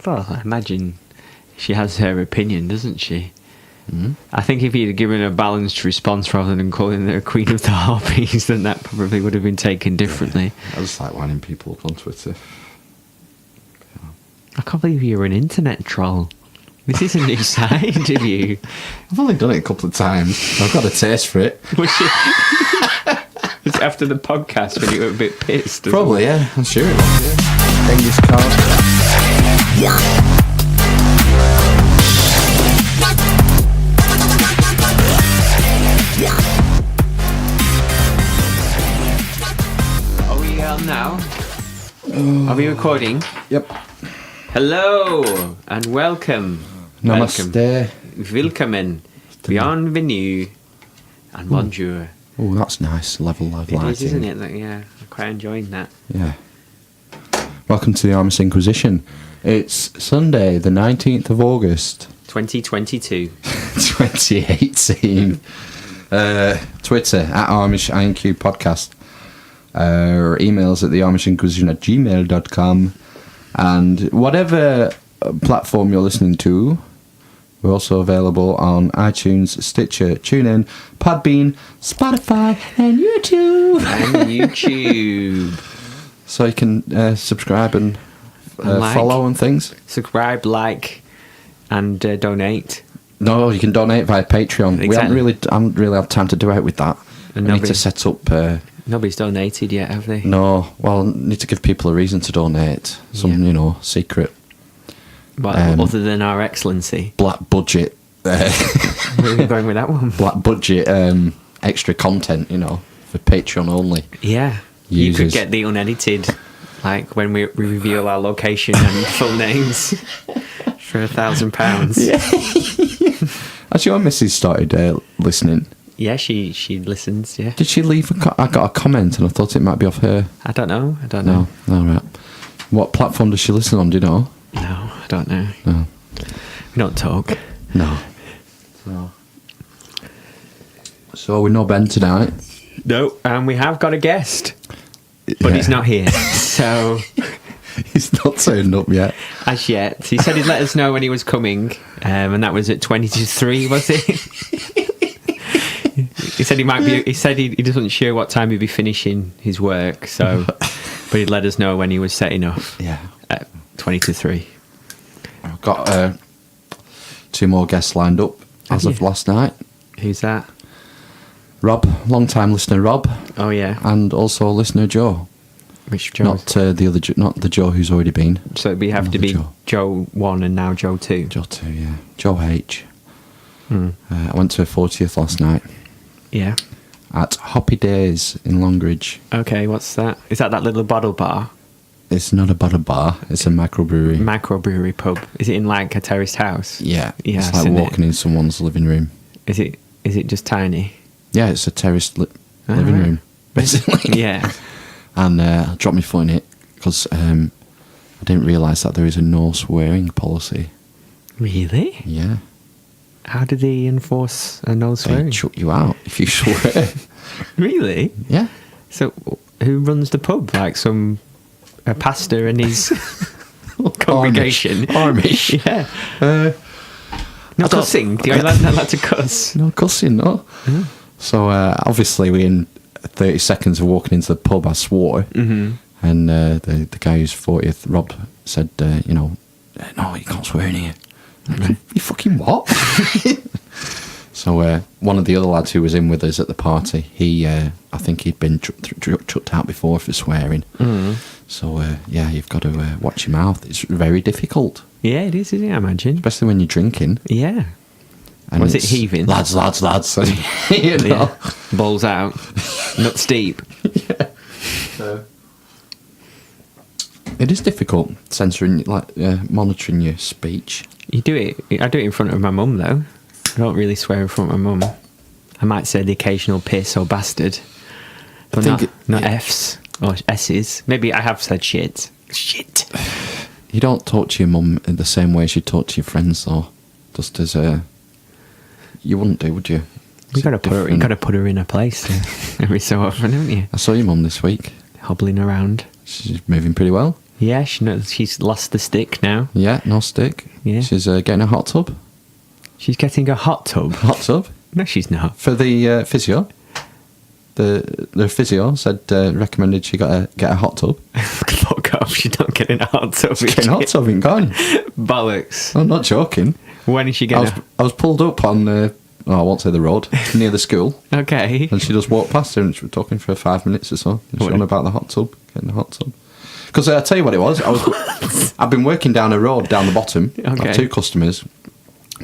Well, I imagine she has her opinion, doesn't she? Mm. I think if he'd have given a balanced response rather than calling her Queen of the Harpies, then that probably would have been taken differently. Yeah, I just like winding people up on Twitter. I can't believe you're an internet troll. This is a new side of you. I've only done it a couple of times. I've got a taste for it. It's after the podcast when you were a bit pissed. Probably, yeah. I'm sure it was, yeah. Genghis Khan. Are we on now? Are we recording? Yep. Hello and welcome. Namaste. Willkommen. Bienvenue. And bonjour. Oh, that's nice. Level lighting. It is, isn't it? Like, yeah, I'm quite enjoying that. Yeah. Welcome to the Amish Inquisition. It's Sunday, the 19th of August. 2022. 2018. Twitter, at Amish INQ Podcast. Or emails at the Amish Inquisition at gmail.com. And whatever platform you're listening to, we're also available on iTunes, Stitcher, TuneIn, Podbean, Spotify, and YouTube. So you can subscribe and follow and things. Subscribe, like, and donate. No, you can donate via Patreon. Exactly. We haven't really had time to do it with that. And we need to set up... nobody's donated yet, have they? No. Well, need to give people a reason to donate. Some, secret... Well, other than our excellency. Black budget. Where are we going with that one? Black budget extra content, for Patreon only. Yeah. Users. You could get the unedited, like when we reveal our location and full names for £1,000. Yeah. Actually, my missus started listening. Yeah, she listens, yeah. Did she leave I got a comment and I thought it might be off her. I don't know. No, all right. What platform does she listen on, do you know? No, I don't know. No. We don't talk. No. So we're not Ben tonight. No, and we have got a guest. But he's not here. So he's not turned up yet. As yet. He said he'd let us know when he was coming. And that was at 20 to 3, was it? He said he wasn't sure what time he'd be finishing his work, but he'd let us know when he was setting off. Yeah. At 20 to 3. I've got 2 more guests lined up as of last night. Who's that? Rob, long-time listener Rob. Oh yeah. And also listener Joe. Which Joe? Not the other, not the Joe who's already been. So we have to be Joe 1 and now Joe 2. Joe 2, yeah. Joe H. I went to a 40th last night. Yeah. At Hoppy Days in Longridge. Okay, what's that? Is that little bottle bar? It's not a bottle bar. It's a microbrewery. Microbrewery pub. Is it in like a terraced house? Yeah. Yeah. It's like walking in someone's living room. Is it just tiny? Yeah, it's a terraced living room, basically. Yeah. And I dropped my foot in it because I didn't realise that there is a no swearing policy. Really? Yeah. How do they enforce a no swearing? They shut you out if you swear. Really? Yeah. So who runs the pub? Like a pastor and his congregation? Amish. Yeah. No cussing? Do you not allowed to cuss? No cussing, no. Mm. So obviously within 30 seconds of walking into the pub I swore. Mm-hmm. And the guy who's 40th, Rob, said, no, you can't swear in here. Mm-hmm. You fucking what? So one of the other lads who was in with us at the party, he I think he'd been chucked out before for swearing. Mm. So you've got to watch your mouth. It's very difficult. Yeah, it is, isn't it? I imagine, especially when you're drinking. Yeah. And was it heaving? Lads. You know? Yeah. Balls out, nuts deep. Yeah. It is difficult censoring, monitoring your speech. I do it in front of my mum though. I don't really swear in front of my mum. I might say the occasional piss or bastard, but not F's or S's. Maybe I have said shit. Shit. You don't talk to your mum in the same way as you talk to your friends, though. Just as you wouldn't do, would you? You got to put her in a place every so often, haven't you? I saw your mum this week, hobbling around. She's moving pretty well. Yeah, she's lost the stick now. Yeah, no stick. Yeah. She's getting a hot tub. She's getting a hot tub. Hot tub? No, she's not. For the physio. The physio said recommended she get a hot tub. Fuck off! She's not getting a hot tub. She's getting a hot tub, ain't gone. Bollocks! I'm not joking. When is she getting? I was pulled up on I won't say the road near the school. Okay. And she just walked past her and she was talking for 5 minutes or so. And she was on about the hot tub, getting the hot tub. Because I'll tell you what it was. I've been working down a road down the bottom. Okay. I have 2 customers.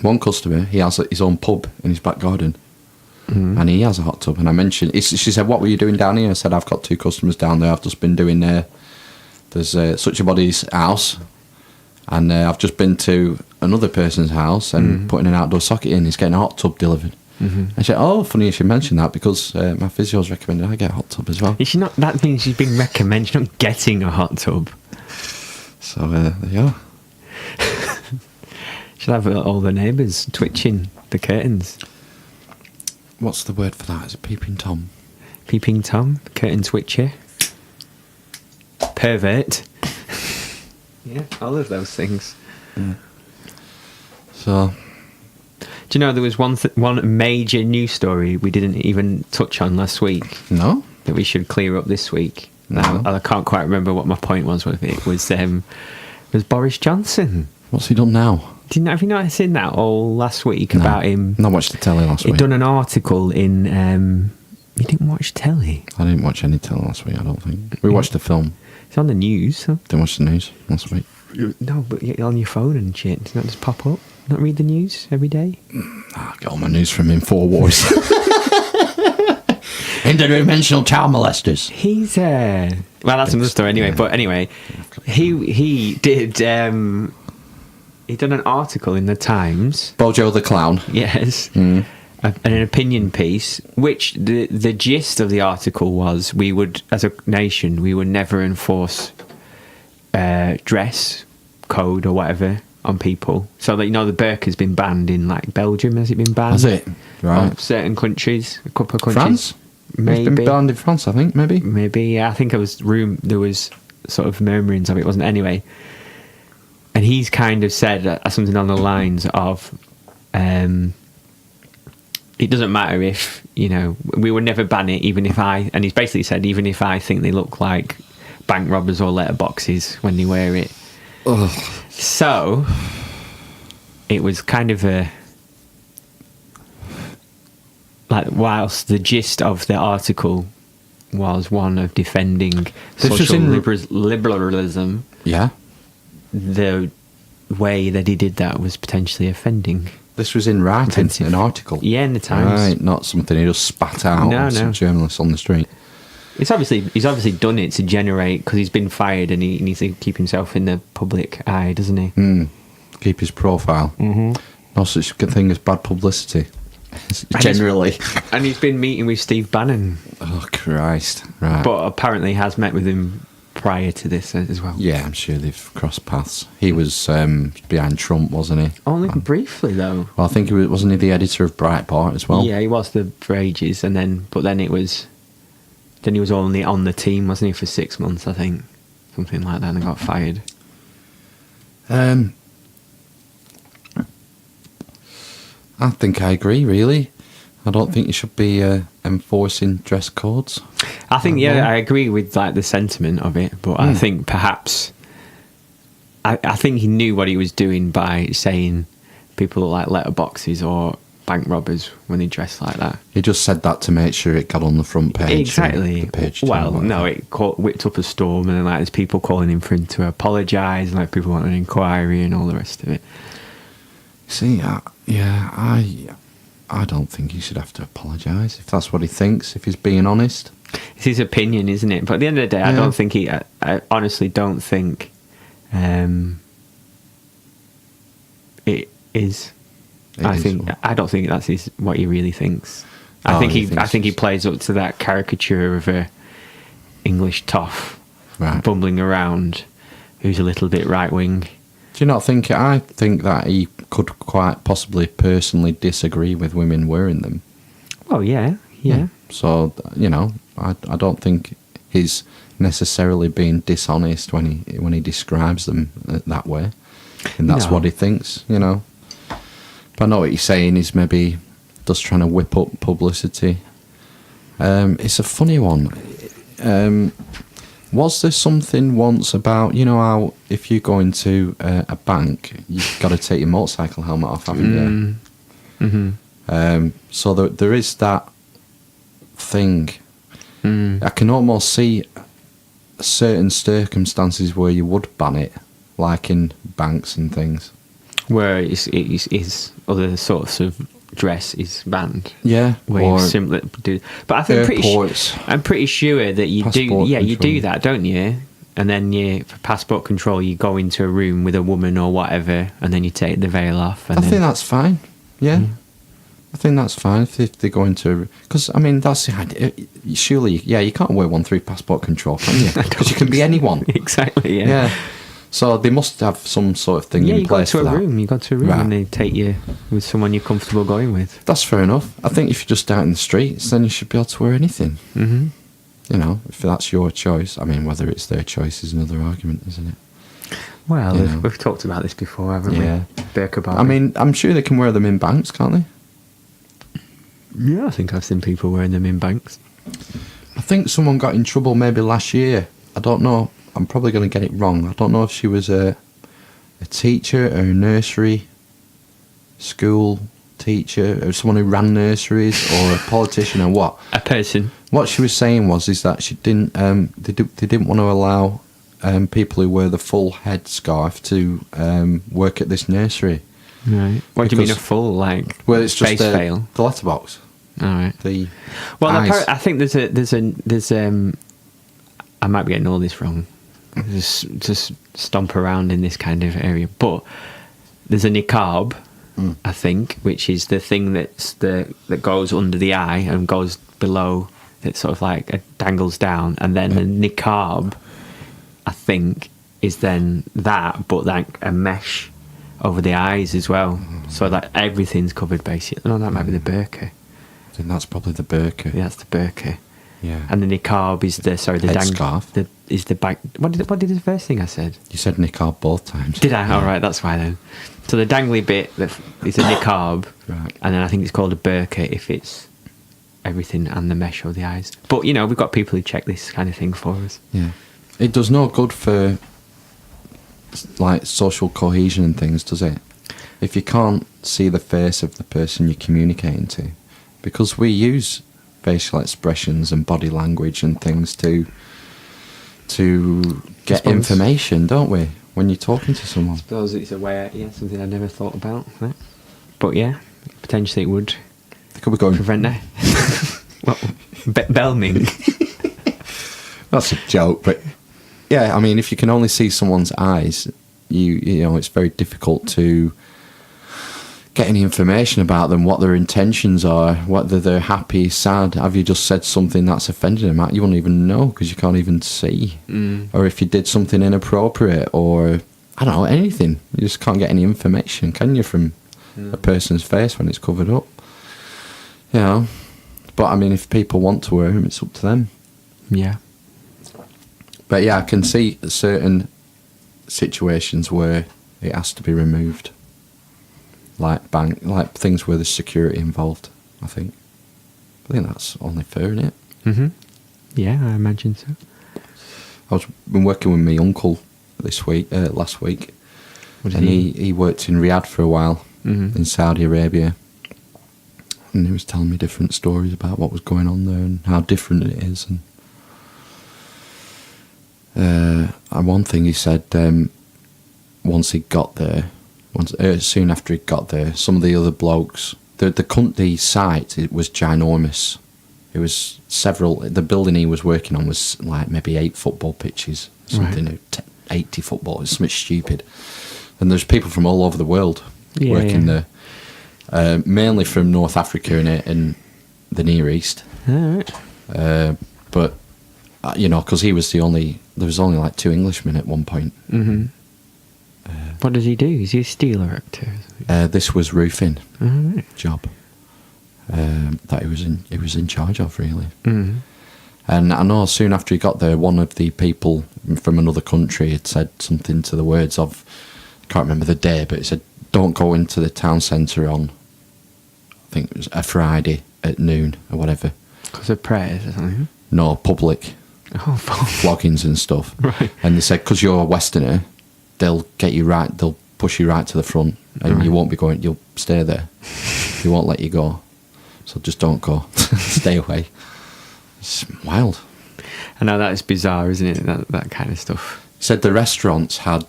One customer, he has his own pub in his back garden. And he has a hot tub. And I mentioned, she said, what were you doing down here? I said, I've got 2 customers down there. I've just been doing there's such a body's house. And I've just been to another person's house and putting an outdoor socket in. He's getting a hot tub delivered. And she said, oh, funny you should mention that because my physio's recommended I get a hot tub as well. Is she not? That means she's been recommended. She's not getting a hot tub. So there you are. She'll have all the neighbours twitching the curtains. What's the word for that? Is it peeping Tom? Peeping Tom, curtain twitcher, pervert. Yeah, all of those things. Yeah. So, do you know there was one major news story we didn't even touch on last week? No. That we should clear up this week. No. Now, I can't quite remember what my point was with it. Was Boris Johnson? What's he done now? Have you not seen that all last week about him? Not watched the telly last week. He'd done an article in. You didn't watch telly? I didn't watch any telly last week. I don't think we watched the film. It's on the news. Huh? Didn't watch the news last week. No, but you're on your phone and shit. Does that just pop up? Not read the news every day? I get all my news from InfoWars. Interdimensional child molesters. He's well, that's another story anyway. Yeah. But anyway, he did. He done an article in the Times. Bojo the Clown. Yes. An opinion piece, which the gist of the article was we would, as a nation, we would never enforce dress code or whatever on people. So that, the burqa's been banned in like Belgium. Has it been banned? Has it? Right. Certain countries, a couple of countries. France? Maybe. It's been banned in France, I think. Maybe. Yeah, I think there was sort of murmurings of it, wasn't it? Anyway. And he's kind of said something on the lines of, it doesn't matter if, we would never ban it, even if and he's basically said, even if I think they look like bank robbers or letterboxes when they wear it. Ugh. So, it was kind of whilst the gist of the article was one of defending social liberalism. Yeah. The way that he did that was potentially offending. This was in writing, an article. Yeah, in the Times. Right, not something he just spat out on some journalists on the street. He's obviously done it to generate, because he's been fired and he needs to keep himself in the public eye, doesn't he? Keep his profile. Mm-hmm. No such good thing as bad publicity. Generally. And he's been meeting with Steve Bannon. Oh, Christ. Right. But apparently has met with him prior to this as well. Yeah, I'm sure they've crossed paths. He was behind Trump, wasn't he? Only briefly, though. Well, I think wasn't he the editor of Breitbart as well? Yeah, he was for ages, and then he was only on the team, wasn't he, for 6 months, I think, something like that, and got fired. I think I agree. Really, I don't think you should be enforcing dress codes. I think, I agree with the sentiment of it, but I think perhaps I think he knew what he was doing by saying people look like letterboxes or bank robbers when they dress like that. He just said that to make sure it got on the front page. Exactly. The page no, it whipped up a storm, and then there's people calling him for him to apologise, and people want an inquiry and all the rest of it. See, I don't think he should have to apologise if that's what he thinks. If he's being honest, it's his opinion, isn't it? But at the end of the day, I don't think I honestly don't think it is. I don't think that's what he really thinks. I think he plays up to that caricature of a English toff bumbling around who's a little bit right wing. Do you not think? I think that he could quite possibly personally disagree with women wearing them. Oh yeah. So I don't think his necessarily being dishonest when he describes them that way, and that's what he thinks, you know. But I know what you're saying is maybe just trying to whip up publicity. It's a funny one. Was there something once about, you know, how if you go into a bank, you've got to take your motorcycle helmet off, haven't you? Mm-hmm. So there is that thing. I can almost see certain circumstances where you would ban it, like in banks and things. Where is other sorts of dress is banned. Yeah, where you simply do. But I think I'm pretty sure that you do. Yeah, you do that, don't you? And then for passport control, you go into a room with a woman or whatever, and then you take the veil off. And I think that's fine. Yeah. I think that's fine if they go into... Because, I mean, that's the idea. Surely, you can't wear one through passport control, can you? Because you can be anyone. Exactly, yeah. So they must have some sort of thing in place for that. You go to a room and they take you with someone you're comfortable going with. That's fair enough. I think if you're just out in the streets, then you should be able to wear anything. Mm-hmm. You know, if that's your choice. I mean, whether it's their choice is another argument, isn't it? Well, we've talked about this before, haven't we? Burqa Barbie. I mean, I'm sure they can wear them in banks, can't they? Yeah, I think I've seen people wearing them in banks. I think someone got in trouble maybe last year. I don't know. I'm probably going to get it wrong. I don't know if she was a teacher or a nursery school teacher or someone who ran nurseries or a politician or what. A person. What she was saying is that she didn't. They didn't want to allow people who wear the full headscarf to work at this nursery. Right. What do you mean a full, like, well, it's just face veil? The letterbox. All right. I think there's I might be getting all this wrong. Just stomp around in this kind of area, but there's a niqab, I think, which is the thing that goes under the eye and goes below. That sort of like dangles down, and then the niqab, I think, is then that, but like a mesh over the eyes as well, so that everything's covered basically. No, that might be the burqa. I think that's probably the burqa. Yeah, that's the burqa. Yeah. And the niqab is the headscarf. Is the back. What did the first thing I said? You said niqab both times. Did I? All right, that's why then. So the dangly bit is a niqab, right? And then I think it's called a burqa if it's everything and the mesh over the eyes. But you know, we've got people who check this kind of thing for us. Yeah, it does no good for like social cohesion and things, does it? If you can't see the face of the person you're communicating to, because we use facial expressions and body language and things to get information, don't we, when you're talking to someone? I suppose it's a way, something I never thought about. Right? But yeah, potentially it would. They could be going prevent that. What? Belming. That's a joke, but yeah, I mean, if you can only see someone's eyes, you know, it's very difficult to get any information about them, what their intentions are, whether they're happy, sad. Have you just said something that's offended them? You wouldn't even know because you can't even see. Or if you did something inappropriate, or I don't know, anything. You just can't get any information, can you, from a person's face when it's covered up? You know, but I mean, if people want to wear them, it's up to them. Yeah. But yeah, I can see certain situations where it has to be removed, like things where there's security involved. I think that's only fair, isn't it? Mhm. Yeah, I imagine so. I've been working with my uncle last week, and he worked in Riyadh for a while in Saudi Arabia, and he was telling me different stories about what was going on there and how different it is. And one thing he said, once he got there, soon after he got there, some of the other blokes, the site, it was ginormous. It was the building he was working on was like maybe 8 football pitches, something, right. 80 footballers, something stupid. And there's people from all over the world working there, mainly from North Africa and the Near East. All right. But you know, because there was only like 2 Englishmen at one point. Mm-hmm. What does he do? Is he a steel erector? This was roofing right. job that he was in charge of, really. Mm-hmm. And I know soon after he got there, one of the people from another country had said something to the words of, I can't remember the day, but it said, don't go into the town centre on, I think it was a Friday at noon or whatever. Because of prayers or something? No, public. Oh, floggings and stuff. Right. And they said, because you're a Westerner, they'll push you right to the front, and you won't be going, you'll stay there. They won't let you go. So just don't go. Stay away. It's wild. I know that is bizarre, isn't it? That kind of stuff. Said the restaurants had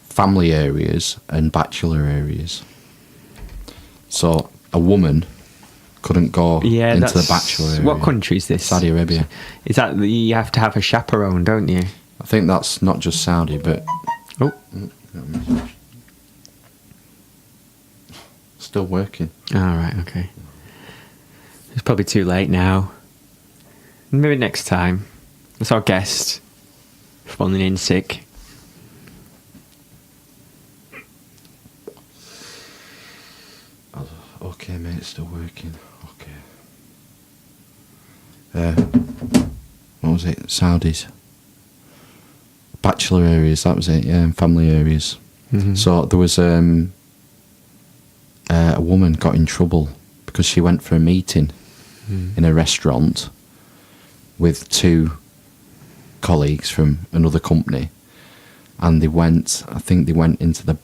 family areas and bachelor areas. So a woman couldn't go into the bachelor area. What country is this? Saudi Arabia. Is that you have to have a chaperone, don't you? I think that's not just Saudi, but... Oh. Still working. Oh, right, okay. It's probably too late now. Maybe next time. That's our guest. Phoning in sick. Okay, mate, it's still working. Okay. What was it? Saudis. Bachelor areas, that was it, yeah, and family areas. Mm-hmm. So there was a woman got in trouble because she went for a meeting in a restaurant with two colleagues from another company, and I think they went into the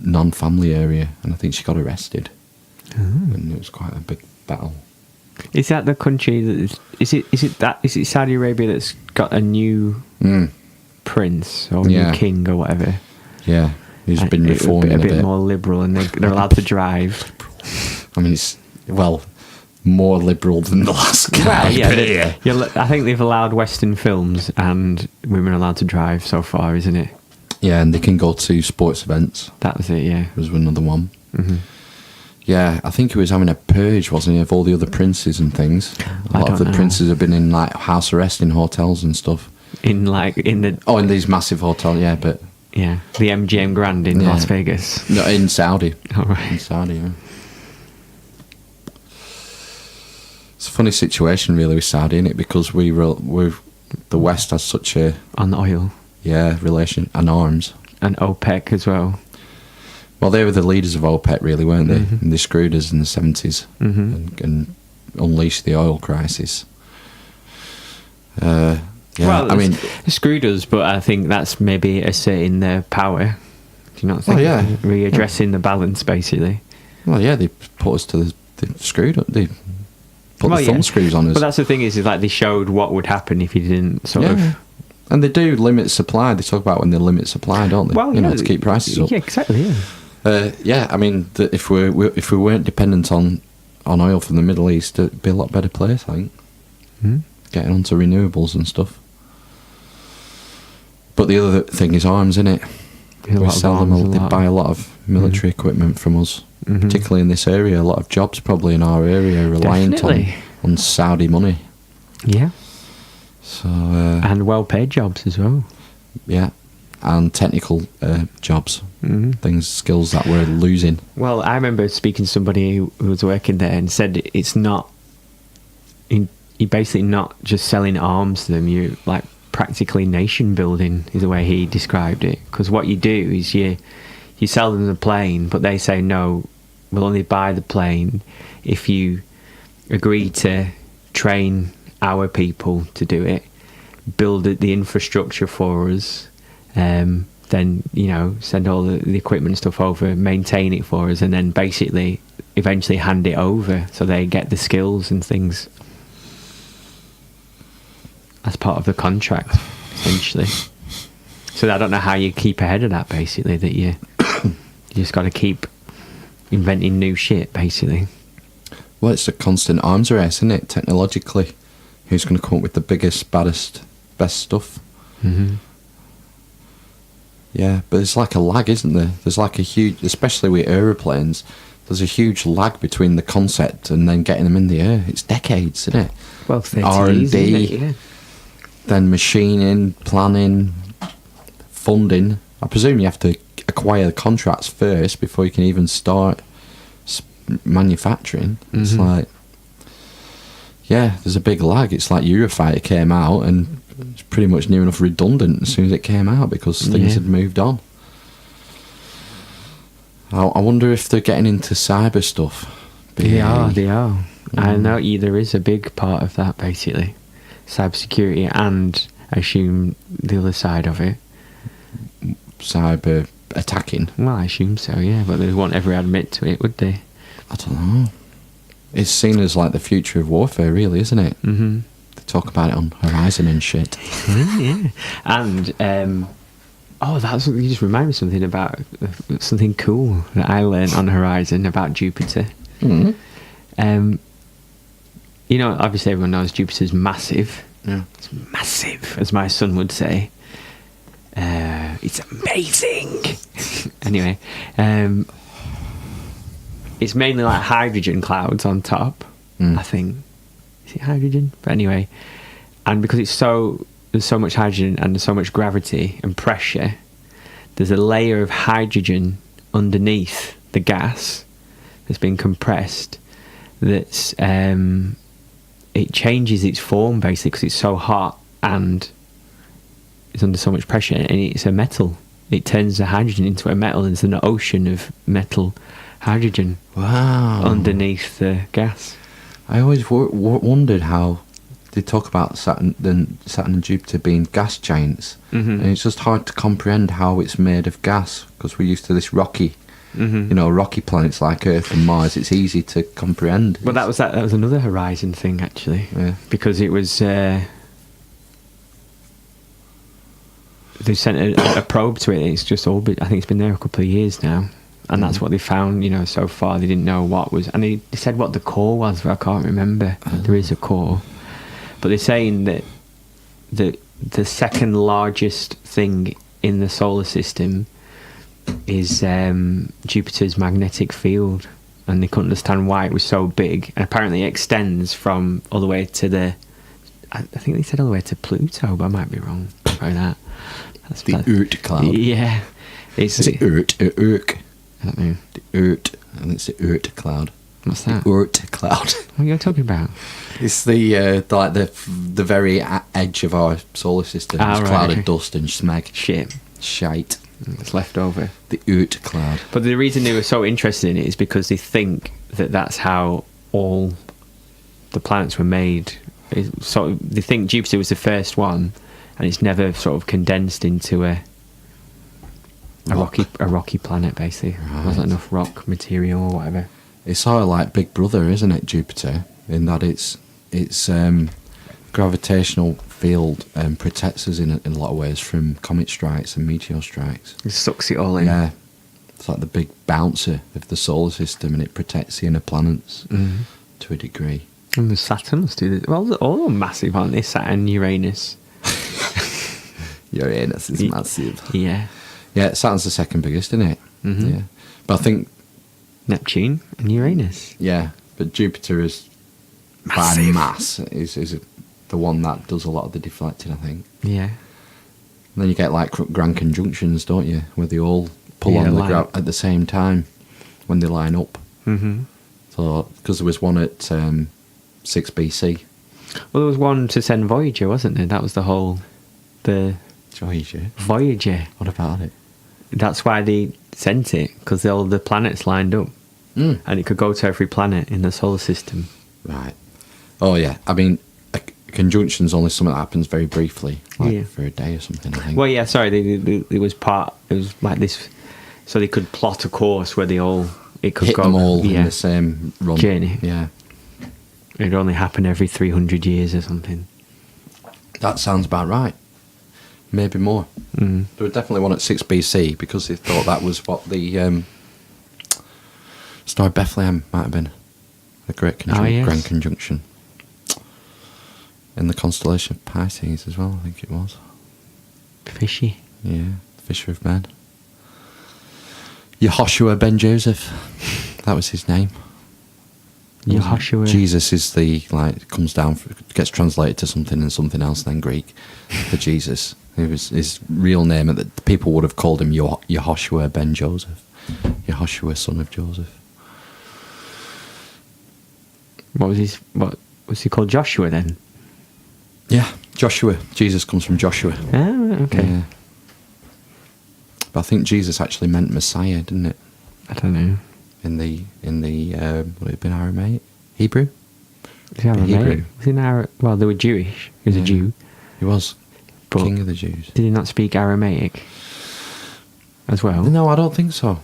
non-family area, and I think she got arrested. And it was quite a big battle. Is that the country that is it Saudi Arabia that's got a new prince or new king or whatever? Yeah, he's been reforming a bit more liberal, and they're allowed to drive. I mean, it's more liberal than the last guy. I think they've allowed Western films and women are allowed to drive so far, isn't it? Yeah, and they can go to sports events. That was it. Yeah, was another one. Mm-hmm. Yeah, I think he was having a purge, wasn't he, of all the other princes and things. A lot of the princes have been in like house arrest in hotels and stuff. In these massive hotels, yeah, but yeah, the MGM Grand in Las Vegas. No, in Saudi. All right, in Saudi. Yeah. It's a funny situation, really, with Saudi, isn't it? Because the West has such a on oil, relation and arms and OPEC as well. Well, they were the leaders of OPEC, really, weren't they? Mm-hmm. And they screwed us in the 70s and unleashed the oil crisis. Well, I mean, they screwed us, but I think that's maybe asserting their power. Do you not think? Readdressing the balance, basically. Well, yeah, they put us to they screwed up. They put the thumb screws on us. But that's the thing is like they showed what would happen if you didn't sort of. And they do limit supply. They talk about when they limit supply, don't they? Well, to keep prices up. Yeah, exactly. Yeah. I mean, if we weren't dependent on oil from the Middle East, it'd be a lot better place, I think. Getting onto renewables and stuff. But the other thing is arms, isn't it? We sell them. They buy a lot of military equipment from us, particularly in this area. A lot of jobs probably in our area are reliant on Saudi money. Yeah. So and well-paid jobs as well. Yeah. And technical jobs, skills that we're losing. Well, I remember speaking to somebody who was working there and said it's not. You're basically not just selling arms to them. You like practically nation building is the way he described it. Because what you do is you sell them the plane, but they say no, we'll only buy the plane if you agree to train our people to do it, build the infrastructure for us. Then send all the equipment and stuff over, maintain it for us, and then basically eventually hand it over so they get the skills and things as part of the contract, essentially. So I don't know how you keep ahead of that. Basically, that you just got to keep inventing new shit. Basically, well, it's a constant arms race, isn't it? Technologically, who's going to come up with the biggest, baddest, best stuff? Yeah, but there's like a lag, isn't there? There's like a huge, especially with aeroplanes, there's a huge lag between the concept and then getting them in the air. It's decades, isn't it? Well, R&D, then machining, planning, funding. I presume you have to acquire the contracts first before you can even start manufacturing. It's like, Yeah, there's a big lag. It's like Eurofighter came out and it's pretty much near enough redundant as soon as it came out because things had moved on. I wonder if they're getting into cyber stuff. They are. I know there is a big part of that, basically. Cybersecurity and, I assume, the other side of it. Cyber attacking? Well, I assume so, yeah, but they won't ever admit to it, would they? I don't know. It's seen as like the future of warfare, really, isn't it? Mm-hmm. They talk about it on Horizon and shit. Yeah. And, that's what you just reminded me something about something cool that I learned on Horizon about Jupiter. Mm-hmm. Obviously everyone knows Jupiter's massive. Yeah. It's massive, as my son would say. It's amazing. Anyway, it's mainly like hydrogen clouds on top, I think. Is it hydrogen? But anyway, and because there's so much hydrogen and there's so much gravity and pressure, there's a layer of hydrogen underneath the gas that's been compressed that's it changes its form basically because it's so hot and it's under so much pressure, and it's a metal. It turns the hydrogen into a metal, and there's an ocean of metal hydrogen underneath the gas. I always wondered how they talk about Saturn and Jupiter being gas giants, and it's just hard to comprehend how it's made of gas because we're used to this rocky, rocky planets like Earth and Mars. It's easy to comprehend. Well, that was another Horizon thing actually, because it was. They sent a probe to it. It's just orbited. I think it's been there a couple of years now, and that's what they found. So far they didn't know what was, and they said what the core was, but I can't remember. There is a core, but they're saying that the second largest thing in the solar system is Jupiter's magnetic field, and they couldn't understand why it was so big. And apparently, it extends from all the way to I think they said all the way to Pluto, but I might be wrong about that. That's the Oort cloud. Yeah. Is it Oort or Urk? I don't know. The Oort. I think it's the Oort cloud. What's that? The Oort cloud. What are you talking about? It's the very edge of our solar system. It's a cloud of dust and smeg. Shite. It's left over. The Oort cloud. But the reason they were so interested in it is because they think that that's how all the planets were made. So they think Jupiter was the first one, and it's never sort of condensed into a rocky planet. Basically, there wasn't enough rock material or whatever. It's sort of like Big Brother, isn't it? Jupiter, in that its gravitational field protects us in a lot of ways from comet strikes and meteor strikes. It sucks it all in. Yeah, it's like the big bouncer of the solar system, and it protects the inner planets to a degree. And the Saturn must do this. Well, they're all massive, aren't they? Saturn, Uranus. Uranus is massive. Yeah. Yeah, Saturn's the second biggest, isn't it? Mm-hmm. Yeah. But I think Neptune and Uranus. Yeah, but Jupiter is massive. By mass is the one that does a lot of the deflecting, I think. Yeah. And then you get like grand conjunctions, don't you? Where they all pull on the at the same time when they line up. Mm-hmm. So, because there was one at 6 BC. Well, there was one to send Voyager, wasn't there? That was the Voyager. What about it? That's why they sent it, because all the planets lined up. And it could go to every planet in the solar system. Right. Oh, yeah. I mean, a conjunction's only something that happens very briefly, for a day or something, I think. Well, yeah, sorry. It was like this, so they could plot a course where it could hit go them all in the same run. Journey. Yeah. It'd only happen every 300 years or something. That sounds about right. Maybe more. There was definitely one at 6 BC because they thought that was what the Star of Bethlehem might have been. The Great Grand Conjunction. In the constellation of Pisces as well, I think it was. Fishy. Yeah, Fisher of Ben. Yehoshua ben Joseph. That was his name. Yehoshua. Jesus is comes down, gets translated to something and something else, then Greek for Jesus. It was his real name, and the people would have called him Yehoshua ben Joseph. Yehoshua, son of Joseph. What was his? What? Was he called Joshua then? Yeah, Joshua. Jesus comes from Joshua. Ah, okay. Yeah. But I think Jesus actually meant Messiah, didn't it? I don't know. In the would it have been Aramaic? Hebrew? Was he Aramaic? Hebrew. Was he well, they were Jewish. He was a Jew. He was But king of the Jews. Did he not speak Aramaic as well? No, I don't think so.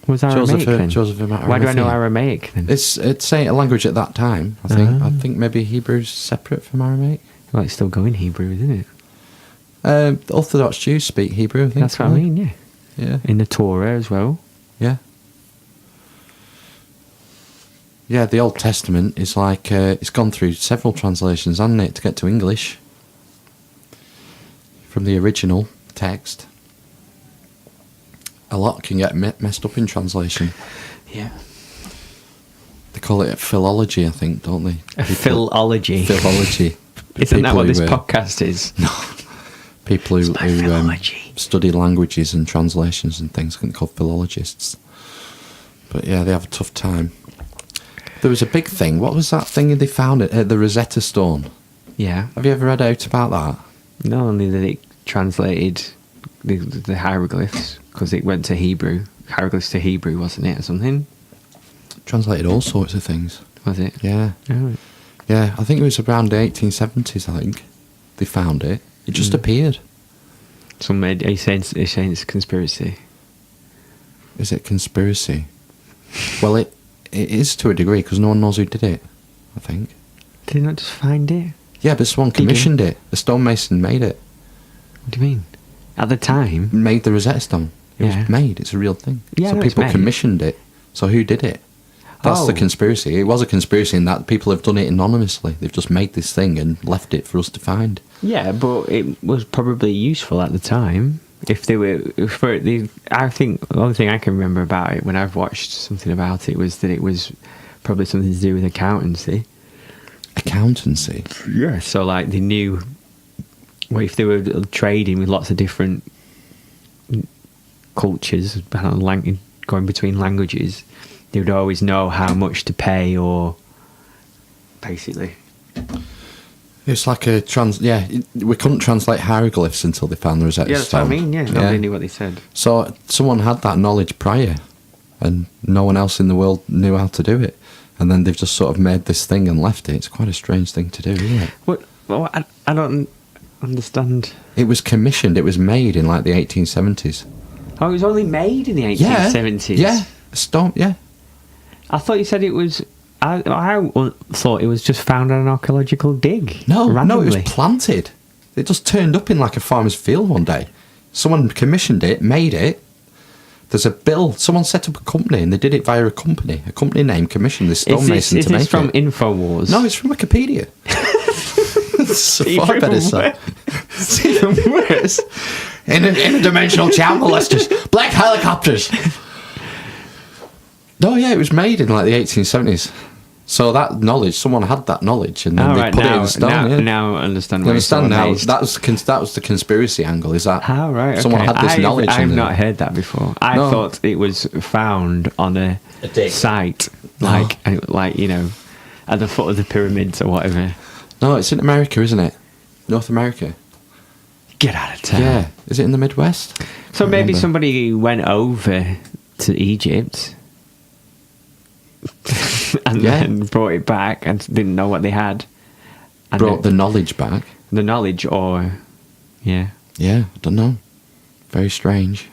Was Aramaic then? Joseph of Arimathea. Why do I know Aramaic then? It's a language at that time. I think. I think maybe Hebrew's separate from Aramaic. Well, it's still going Hebrew, isn't it? The Orthodox Jews speak Hebrew. I think That's what I mean. Yeah. Yeah. In the Torah as well. Yeah. Yeah, the Old Testament is like it's gone through several translations, hasn't it, to get to English from the original text. A lot can get messed up in translation. Yeah. They call it philology, I think, don't they? Philology. Philology. Isn't that what this who, podcast is? No. People who philology. Study languages and translations and things can be called philologists. But yeah, they have a tough time. There was a big thing. What was that thing they found at the Rosetta Stone? Yeah. Have you ever read out about that? Not only that it translated the hieroglyphs, because it went to Hebrew. Hieroglyphs to Hebrew, wasn't it, or something? Translated all sorts of things. Was it? Yeah. Oh. Yeah, I think it was around the 1870s, I think. They found it. It just appeared. Are you saying it's conspiracy? Is it conspiracy? Well, it is to a degree, because no one knows who did it, I think. Did he not just find it? Yeah, but someone commissioned it. The stonemason made it. What do you mean? At the time? Made the Rosetta Stone. It was made. It's a real thing. Yeah, so people commissioned it. So who did it? That's the conspiracy. It was a conspiracy in that people have done it anonymously. They've just made this thing and left it for us to find. Yeah, but it was probably useful at the time. If they were, I think the only thing I can remember about it when I've watched something about it was that it was probably something to do with accountancy. Accountancy? Yeah. So like they knew, well, if they were trading with lots of different cultures, going between languages, they would always know how much to pay, or basically. It's like a we couldn't translate hieroglyphs until they found the Rosetta Stone. Yeah, that's what I mean, yeah. Nobody knew what they said. So someone had that knowledge prior, and no one else in the world knew how to do it. And then they've just sort of made this thing and left it. It's quite a strange thing to do, isn't it? Well, I don't understand. It was commissioned, it was made in like the 1870s. Oh, it was only made in the 1870s? Yeah, stone, yeah. I thought you said it was... I thought it was just found on an archaeological dig. No, randomly. it was planted. It just turned up in like a farmer's field one day. Someone commissioned it, made it. There's a bill. Someone set up a company and they did it via a company. A company name commissioned this stonemason to make it. Is this from InfoWars? No, it's from Wikipedia. It's far better so. It's even worse. Interdimensional channel molesters. Black helicopters. No, yeah, it was made in like the 1870s. So that knowledge, someone had that knowledge, and then they put it in stone. Now I understand. You understand now? That was the conspiracy angle. Is that someone had this knowledge? I've not heard that before. I thought it was found on a site, like you know, at the foot of the pyramids or whatever. No, it's in America, isn't it? North America. Get out of town. Yeah, is it in the Midwest? So maybe somebody went over to Egypt. And then brought it back and didn't know what they had. And brought the knowledge back. The knowledge, or yeah, I don't know. Very strange.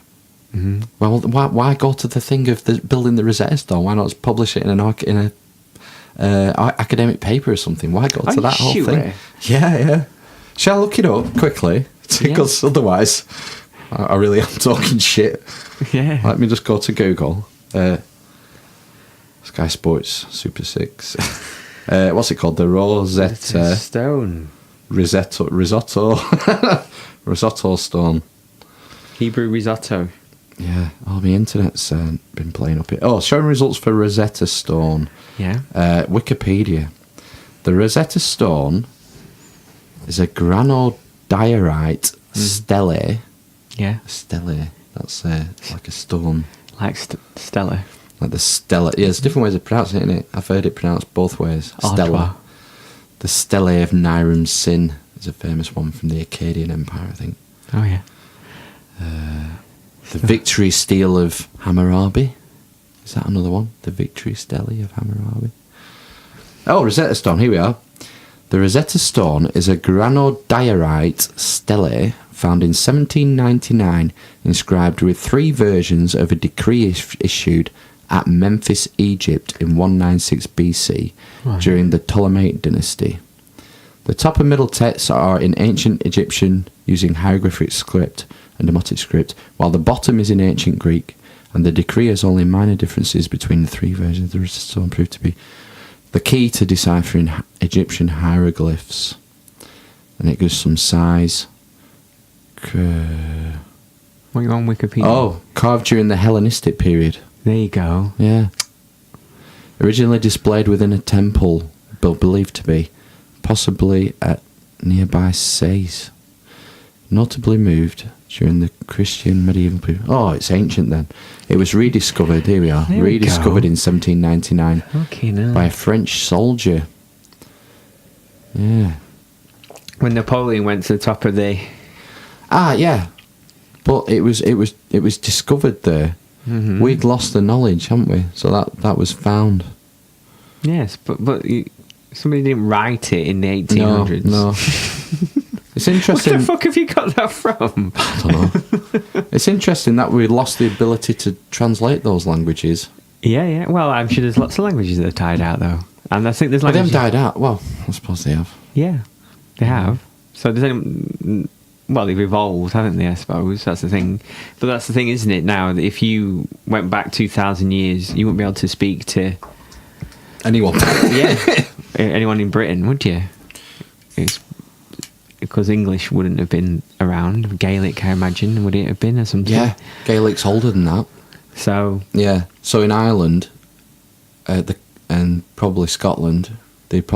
Mm-hmm. Well, why go to the thing of building the Rosetta Stone? Why not just publish it in an academic paper or something? Why go to that whole thing? Yeah. Shall I look it up quickly? Because otherwise, I really am talking shit. Yeah. Let me just go to Google. Sky Sports Super 6. What's it called? The Rosetta Stone. Risotto Stone. Hebrew risotto. Yeah, all the internet's been playing up it. Oh, showing results for Rosetta Stone. Yeah. Wikipedia. The Rosetta Stone is a granodiorite stele. Yeah. Stele. That's like a stone. Like stellar. Like the Stella. Yeah, there's different ways of pronouncing it, isn't it? I've heard it pronounced both ways. Stella. The Stele of Niram's Sin is a famous one from the Akkadian Empire, I think. Oh, yeah. The Victory Stele of Hammurabi. Is that another one? The Victory Stele of Hammurabi. Oh, Rosetta Stone, here we are. The Rosetta Stone is a granodiorite stele found in 1799, inscribed with 3 versions of a decree issued at Memphis, Egypt in 196 BC during the Ptolemaic dynasty. The top and middle texts are in ancient Egyptian using hieroglyphic script and demotic script, while the bottom is in ancient Greek, and the decree has only minor differences between the 3 versions of the Rosetta Stone proved to be the key to deciphering Egyptian hieroglyphs. And it gives some size. What are you on Wikipedia? Oh, carved during the Hellenistic period. There you go. Yeah. Originally displayed within a temple, but believed to be, possibly at nearby Sais. Notably moved during the Christian medieval period. Oh, it's ancient then. It was rediscovered, here we are, rediscovered in 1799 by a French soldier. Yeah. When Napoleon went to the top of the... Ah, yeah. But it was discovered there. Mm-hmm. We'd lost the knowledge, haven't we? So that was found. Yes, but somebody didn't write it in the 1800s. No. It's interesting. Where the fuck have you got that from? I don't know. It's interesting that we lost the ability to translate those languages. Yeah. Well, I'm sure there's lots of languages that have died out, though. And I think there's languages... They haven't died out. Well, I suppose they have. Yeah, they have. So does anyone... Well, they've evolved, haven't they, I suppose? That's the thing. But that's the thing, isn't it, now? That if you went back 2,000 years, you wouldn't be able to speak to... Anyone. Yeah. Anyone in Britain, would you? It's because English wouldn't have been around. Gaelic, I imagine, would it have been or something? Yeah, Gaelic's older than that. So... Yeah. So in Ireland, and probably Scotland, it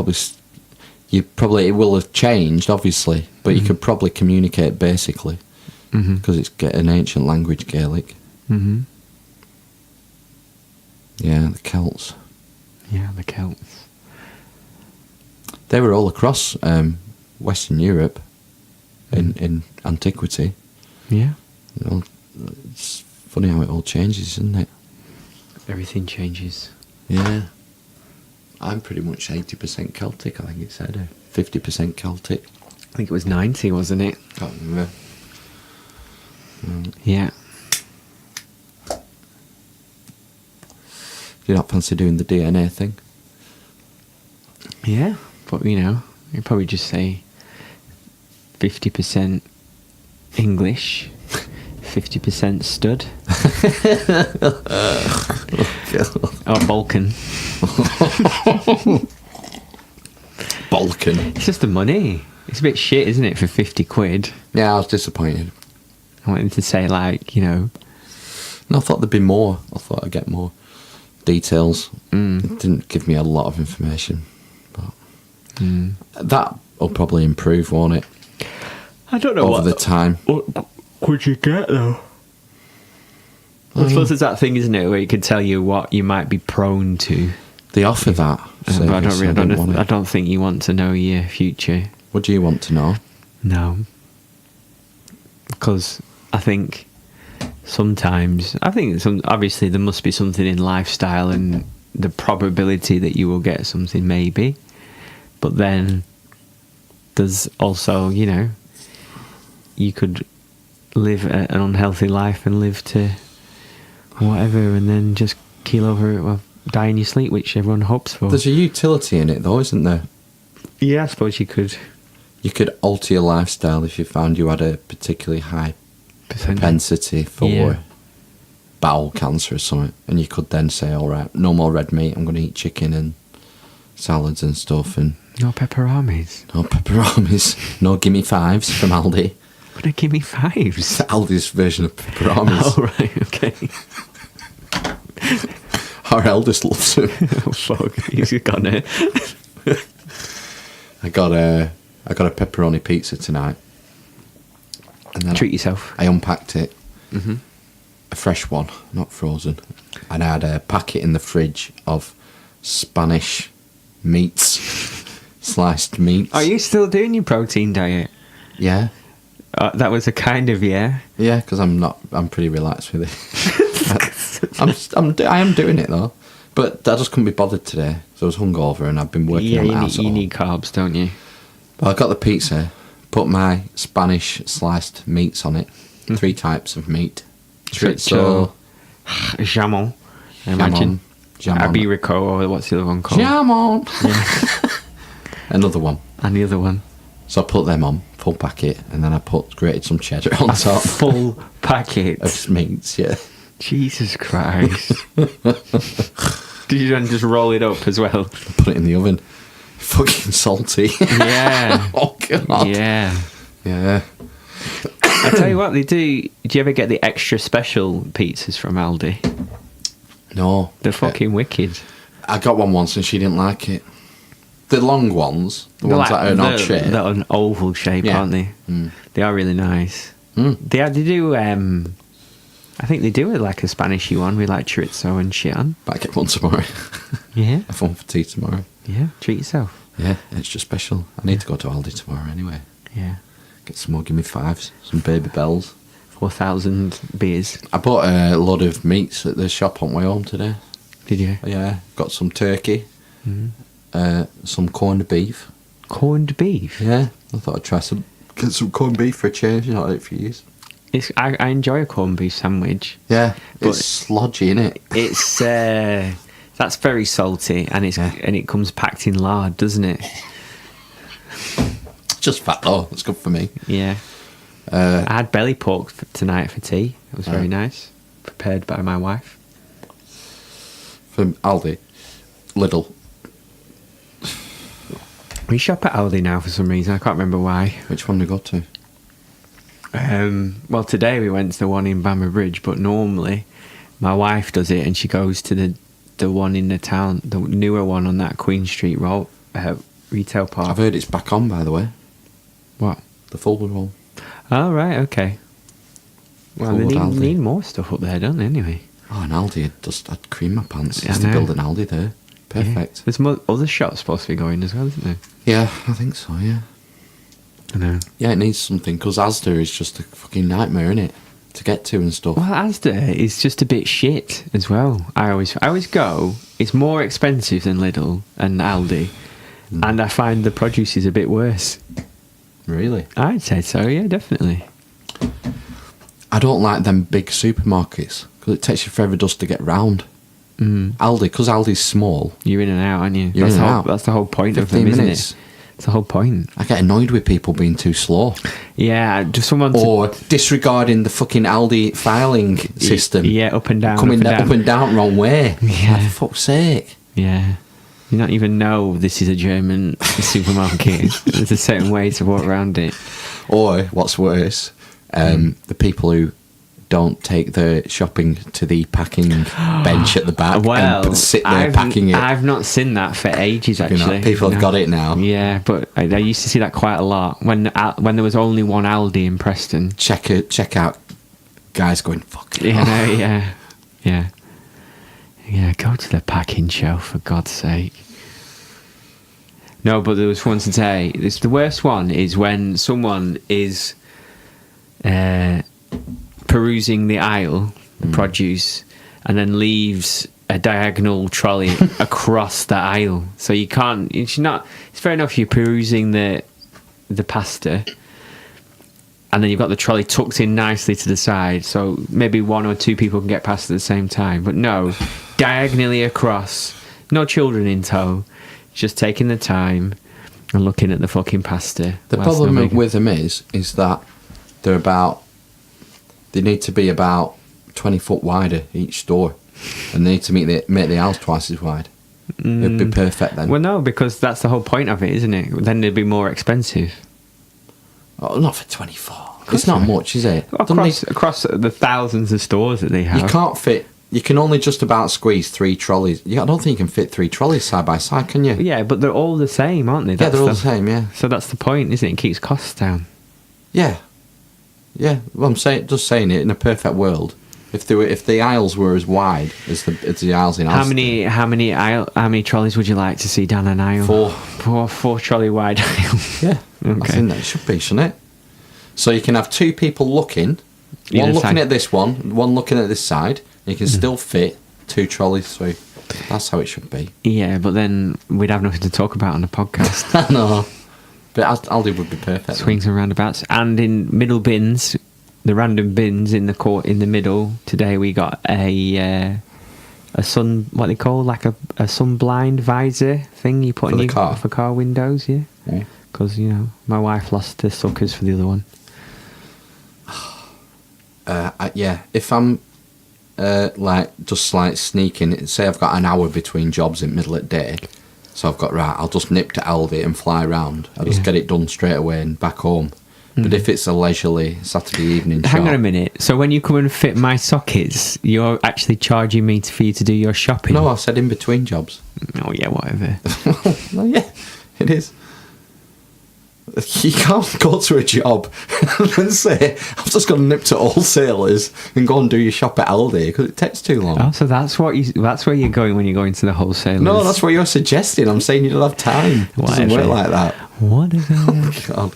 will have changed, obviously, but you could probably communicate basically, because it's an ancient language, Gaelic. Mm-hmm. Yeah, the Celts. Yeah, the Celts. They were all across Western Europe in antiquity. Yeah. It's funny how it all changes, isn't it? Everything changes. Yeah. I'm pretty much 80% Celtic, I think it said. 50% Celtic. I think it was 90, wasn't it? Can't remember. Yeah. Do you not fancy doing the DNA thing? Yeah, but you'd probably just say 50% English, 50% stud. Or Balkan. Balkan. It's just the money. It's a bit shit, isn't it, for 50 quid? Yeah, I was disappointed. I wanted to say, No, I thought there'd be more. I thought I'd get more details. It didn't give me a lot of information. But that will probably improve, won't it? I don't know over the time. What could you get, though? I suppose it's that thing, isn't it, where it could tell you what you might be prone to. They offer that. But I don't think you want to know your future. What do you want to know? No. Because I think obviously there must be something in lifestyle and the probability that you will get something, maybe. But then there's also, you could live an unhealthy life and live to whatever and then just keel over it or die in your sleep, which everyone hopes for. There's a utility in it, though, isn't there? Yeah, I suppose you could. You could alter your lifestyle if you found you had a particularly high propensity for bowel cancer or something, and you could then say, all right, no more red meat, I'm going to eat chicken and salads and stuff, and no pepperonis, no gimme fives from Aldi. What are gimme fives? It's Aldi's version of pepperonis. Oh right, okay. Our eldest loves them. Oh fuck, he's gone it. I got a pepperoni pizza tonight. And then treat yourself. I unpacked it. Mm-hmm. A fresh one, not frozen. And I had a packet in the fridge of Spanish meats. sliced meats. Are you still doing your protein diet? Yeah. That was a kind of yeah. Yeah, because I'm pretty relaxed with it. I am doing it though, but I just couldn't be bothered today. So I was hungover and I've been working on it. You need carbs, don't you? Well, I got the pizza, put my Spanish sliced meats on it. 3 types of meat. Chorizo, jamon, I imagine. Iberico, or what's the other one called? Jamon. Yeah. Another one. And the other one. So I put them on, full packet, and then I grated some cheddar on top. Full packet of meats, yeah. Jesus Christ. Did you then just roll it up as well? Put it in the oven. Fucking salty. Yeah. Oh, God. Yeah. Yeah. I tell you what, they do. Do you ever get the extra special pizzas from Aldi? No. They're fucking wicked. I got one once and she didn't like it. The long ones, the ones that are an odd shape. They're an oval shape, aren't they? Mm. They are really nice. Mm. They do, I think they do it like a Spanishy one with like chorizo and shit on. But I get one tomorrow. Yeah. Have one for tea tomorrow. Yeah, treat yourself. Yeah, extra special. I need to go to Aldi tomorrow anyway. Yeah. Get some more Gimme Fives, some Baby Bells. 4,000 beers. I bought a load of meats at the shop on my home today. Did you? Yeah, got some turkey, some corned beef. Corned beef? Yeah, I thought I'd get some corned beef for a change. Not had it for years. I enjoy a corned beef sandwich. Yeah, but it's slodgy, innit? It's that's very salty, and it comes packed in lard, doesn't it? Just fat though. That's good for me. Yeah. I had belly pork tonight for tea. It was very nice, prepared by my wife. From Aldi, Lidl. We shop at Aldi now for some reason. I can't remember why. Which one do we go to? Well, today we went to the one in Bamber Bridge, but normally my wife does it, and she goes to the one in the town, the newer one on that Queen Street retail park. I've heard it's back on, by the way. What? The Fulwood one. Oh, right, okay. Well, they need more stuff up there, don't they, anyway? Oh, an Aldi, I'd cream my pants. Yeah, Just to build an Aldi there. Perfect. Yeah. There's more other shops supposed to be going as well, isn't there? Yeah, I think so, yeah. I know. Yeah, it needs something, because Asda is just a fucking nightmare, innit? To get to and stuff. Well, Asda is just a bit shit as well. I always go, it's more expensive than Lidl and Aldi, and I find the produce is a bit worse. Really? I'd say so, yeah, definitely. I don't like them big supermarkets, because it takes you forever just to get round. Aldi, because Aldi's small. You're in and out, aren't you? You're in and out. That's the whole point of 15 them, minutes. isn't it? It's the whole point. I get annoyed with people being too slow. Yeah, just someone or disregarding the fucking Aldi filing system. Yeah, up and down. Coming up and down wrong way. Yeah. Like, for fuck's sake. Yeah. You don't even know this is a German supermarket. There's a certain way to walk around it. Or, what's worse, the people who don't take their shopping to the packing bench at the back and sit there packing it. I've not seen that for ages, actually. People have got it now. Yeah, but I used to see that quite a lot when there was only one Aldi in Preston. Check out guys going, fuck it. Yeah, go to the packing shelf, for God's sake. No, but there was one today. The worst one is when someone is perusing the aisle, the produce, and then leaves a diagonal trolley across the aisle. So you can't. It's fair enough you're perusing the pasta, and then you've got the trolley tucked in nicely to the side, so maybe one or two people can get past at the same time. But no, diagonally across, no children in tow, just taking the time and looking at the fucking pasta. The problem with them is that they need to be about 20 foot wider each store, and they need to make the aisles twice as wide. It'd be perfect then. Well, no, because that's the whole point of it, isn't it? Then they'd be more expensive. Oh, not for 24. It's not much, is it? Across the thousands of stores that they have. You can't fit. You can only just about squeeze 3 trolleys. I don't think you can fit 3 trolleys side by side, can you? Yeah, but they're all the same, aren't they? Yeah, they're all the same, yeah. So that's the point, isn't it? It keeps costs down. Yeah. Yeah, well, I'm just saying it, in a perfect world, If the aisles were as wide as the aisles in Asda. How many trolleys would you like to see down an aisle? Four trolley wide aisles. Yeah. Okay. I think that should be, shouldn't it? So you can have two people looking, one looking at this one looking at this side, and you can still fit two trolleys through. That's how it should be. Yeah, but then we'd have nothing to talk about on the podcast. I know. But Aldi would be perfect. Swings and roundabouts. And in middle bins, the random bins in the court in the middle, today we got a sun, what they call, like a sun blind visor thing you put in for car windows, yeah? Because, my wife lost the suckers for the other one. If I'm just sneaking, say I've got an hour between jobs in the middle of the day, so I've got, I'll just nip to Aldi and fly around. I'll just get it done straight away and back home. But if it's a leisurely Saturday evening Hang on a minute. So when you come and fit my sockets, you're actually charging me for you to do your shopping? No, I said in between jobs. Oh, yeah, whatever. Well, yeah, it is. You can't go to a job and say, I've just got to nip to wholesalers and go and do your shop at Aldi, because it takes too long. Oh, so that's where you're going when you're going to the wholesalers? No, that's what you're suggesting. I'm saying you don't have time. It doesn't work like that. Whatever. Oh, God.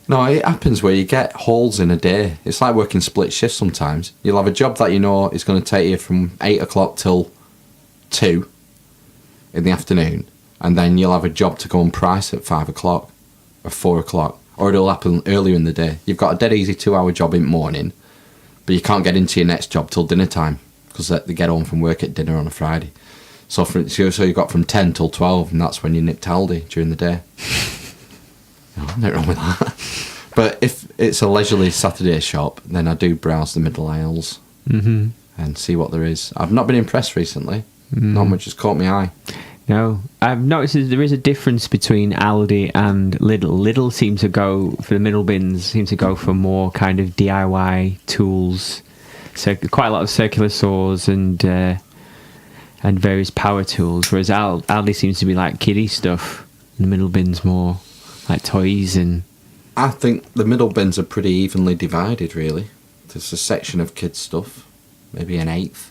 No, it happens where you get hauls in a day. It's like working split shifts sometimes. You'll have a job that you know is going to take you from 8 o'clock till 2 in the afternoon, and then you'll have a job to go and price at 5 o'clock or 4 o'clock, or it'll happen earlier in the day. You've got a dead easy 2-hour job in the morning, but you can't get into your next job till dinner time, because they get home from work at dinner on a Friday. So you've got from 10 till 12, and that's when you nip to Aldi during the day. No, nothing wrong with that. But if it's a leisurely Saturday shop, then I do browse the middle aisles and see what there is. I've not been impressed recently. Not much has caught my eye. No, I've noticed there is a difference between Aldi and Lidl. Lidl seems to go, for the middle bins, seems to go for more kind of DIY tools. So quite a lot of circular saws and various power tools, whereas Aldi seems to be like kiddie stuff. And the middle bin's more like toys and... I think the middle bins are pretty evenly divided, really. There's a section of kids' stuff, maybe an eighth.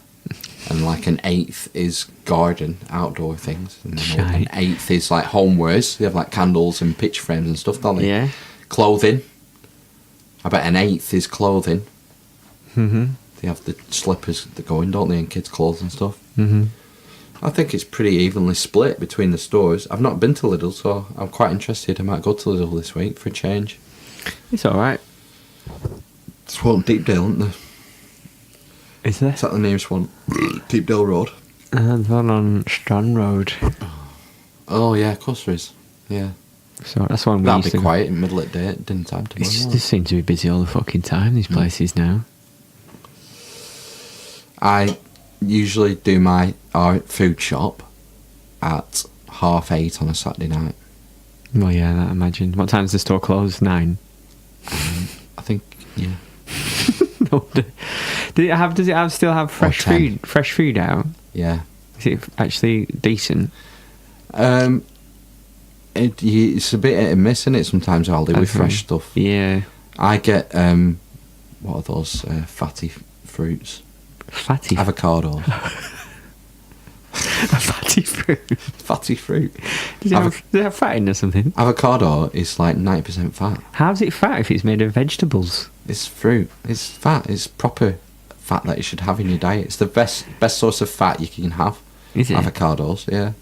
And like an eighth is garden, outdoor things. And then an eighth is like homewares. They have like candles and picture frames and stuff, don't they? Yeah. Clothing. I bet an eighth is clothing. Mm-hmm. They have the slippers that go in, don't they, and kids' clothes and stuff. Mm-hmm. I think it's pretty evenly split between the stores. I've not been to Lidl, so I'm quite interested. I might go to Lidl this week for a change. It's alright. There's one Deepdale, isn't there? Is there? Is that the nearest one? Deepdale Road. And one on Strand Road. Oh, yeah, of course there is. Yeah. So that's one we That'll used be to quiet in the middle of the day at dinner time tomorrow. They seem to be busy all the fucking time, these places now. I usually do my food shop at 8:30 on a Saturday night. Well, yeah, I imagine. What time's the store close? 9? I think, yeah. No, does it still have fresh food out? Yeah. Is it actually decent? It's a bit hit and miss, isn't it, sometimes, Aldi, with fresh stuff. Yeah. I get, what are those fatty fruits? Fatty? Avocados. A fatty fruit? Fatty fruit. Does it have fat in or something? Avocado is like 90% fat. How's it fat if it's made of vegetables? It's fruit. It's fat. It's proper fat that you should have in your diet. It's the best source of fat you can have. Is it? Avocados, yeah.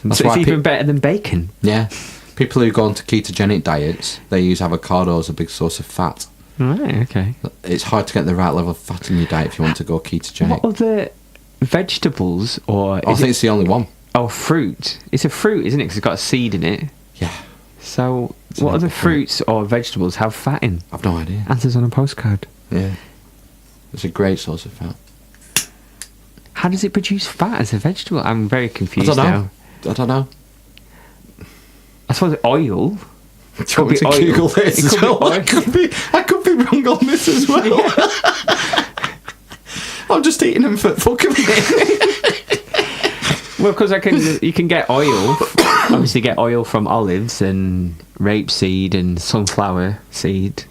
That's so it's even better than bacon? Yeah. People who go on to ketogenic diets, they use avocado as a big source of fat. Right, okay. It's hard to get the right level of fat in your diet if you want to go ketogenic. What other vegetables or... I think it's the only one. Oh, fruit. It's a fruit, isn't it? Because it's got a seed in it. Yeah. So, what other fruits or vegetables have fat in? I've no idea. Answers on a postcard. Yeah. It's a great source of fat. How does it produce fat as a vegetable? I'm very confused now. I don't know. I suppose oil. Do you want me to Google this as well? I could be wrong on this as well. Yeah. I'm just eating them for fuck of it. Well, because you can get oil. Obviously, get oil from olives and rapeseed and sunflower seed.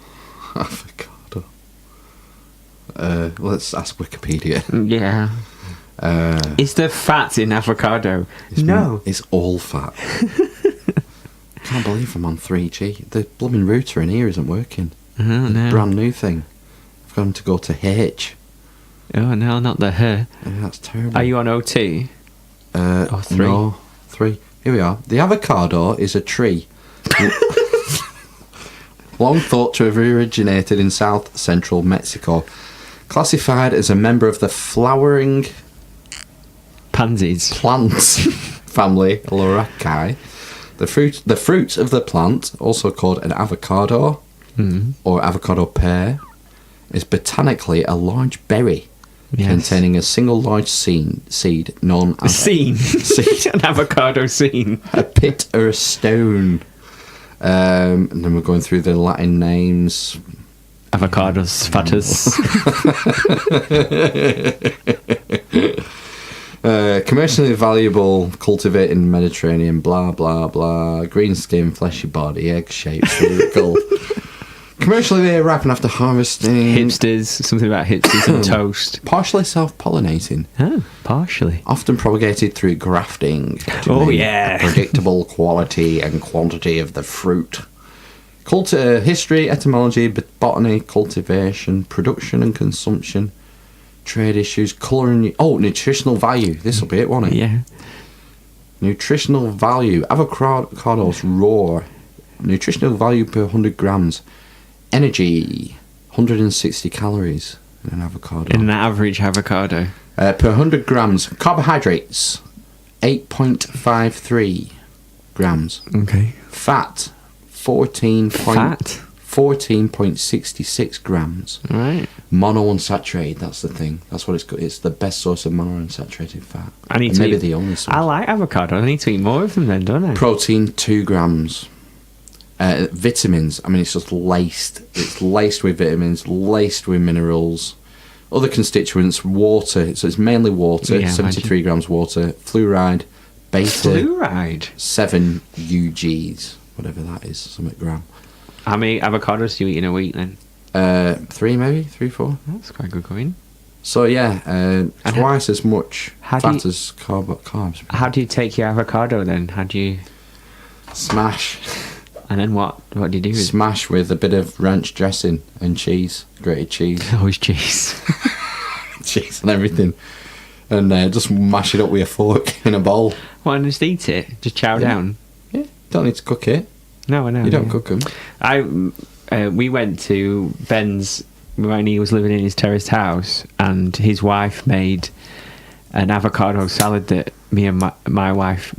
Avocado. Let's ask Wikipedia. Yeah. Is there fat in avocado? No. It's all fat. Can't believe I'm on 3G. The blooming router in here isn't working. Oh, no. Brand new thing. I've got to go to H. Oh, no, not the her. That's terrible. Are you on OT? Or 3? No, 3. Here we are. The avocado is a tree. Long thought to have originated in south central Mexico. Classified as a member of the flowering pansies plants family Lauraceae. The fruit of the plant, also called an avocado or avocado pear, is botanically a large berry containing a single large seed known as seed. An avocado seed. A pit or a stone. And then we're going through the Latin names. Avocados fatus. Commercially valuable, cultivated in the Mediterranean, blah blah blah. Green skin, fleshy body, egg-shaped, vertical. Commercially, they ripen after harvesting. Hipsters, something about hipsters and toast. Partially self-pollinating. Oh, partially. Often propagated through grafting. Oh, yeah. Predictable quality and quantity of the fruit. History, etymology, botany, cultivation, production and consumption. Trade issues, colour and... Oh, nutritional value. This will be it, won't it? Yeah. Nutritional value. Avocados raw. Nutritional value per 100 grams. Energy, 160 calories in an avocado. In an average avocado. Per 100 grams. Carbohydrates, 8.53 grams. Okay. Fat, 14.66 grams. Right. Monounsaturated, that's the thing. That's what it's got. It's the best source of monounsaturated fat. Maybe the only source. I like avocado. I need to eat more of them then, don't I? Protein, 2 grams. Vitamins, I mean, it's just laced. It's laced with vitamins, laced with minerals. Other constituents, water. So it's mainly water, 73 grams water. Fluoride, beta. 7 UGs, whatever that is, something gram. How many avocados do you eat in a week then? 3 maybe, 3, 4. That's quite good going. So yeah, twice as much fat as carbs. How do you take your avocado then? How do you... Smash. And then what do you do with it? Smash with a bit of ranch dressing and cheese, grated cheese. Always cheese. Cheese and everything. And just mash it up with a fork in a bowl. Well, and just eat it? Just chow down? Yeah, don't need to cook it. No, I know. You don't cook them. We went to Ben's when he was living in his terraced house, and his wife made an avocado salad that me and my wife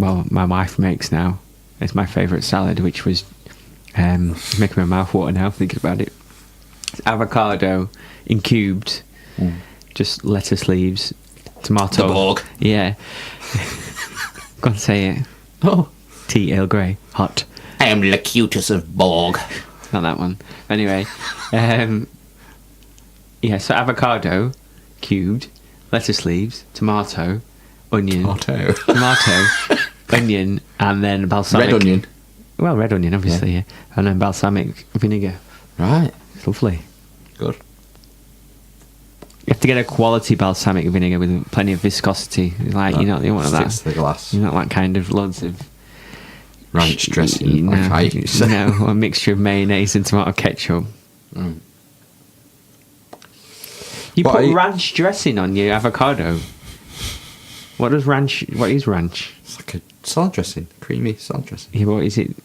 makes now. It's my favourite salad, which was making my mouth water now thinking about it. It's avocado in cubed, just lettuce leaves, tomato. The Borg. Yeah. Go on, say it. Oh. Tea, Earl Grey, hot. I am Locutus of Borg. Not that one. Anyway, so avocado cubed, lettuce leaves, tomato, onion, tomato, onion, and then balsamic. Red onion. Well, red onion, obviously, yeah. And then balsamic vinegar. Right. It's lovely. Good. You have to get a quality balsamic vinegar with plenty of viscosity. Like, you want that. Sticks to the glass. You not that kind of loads of ranch dressing. No, a mixture of mayonnaise and tomato ketchup. Mm. You put ranch dressing on your avocado. What is ranch? It's like a salad dressing, creamy salad dressing. Yeah, what is it?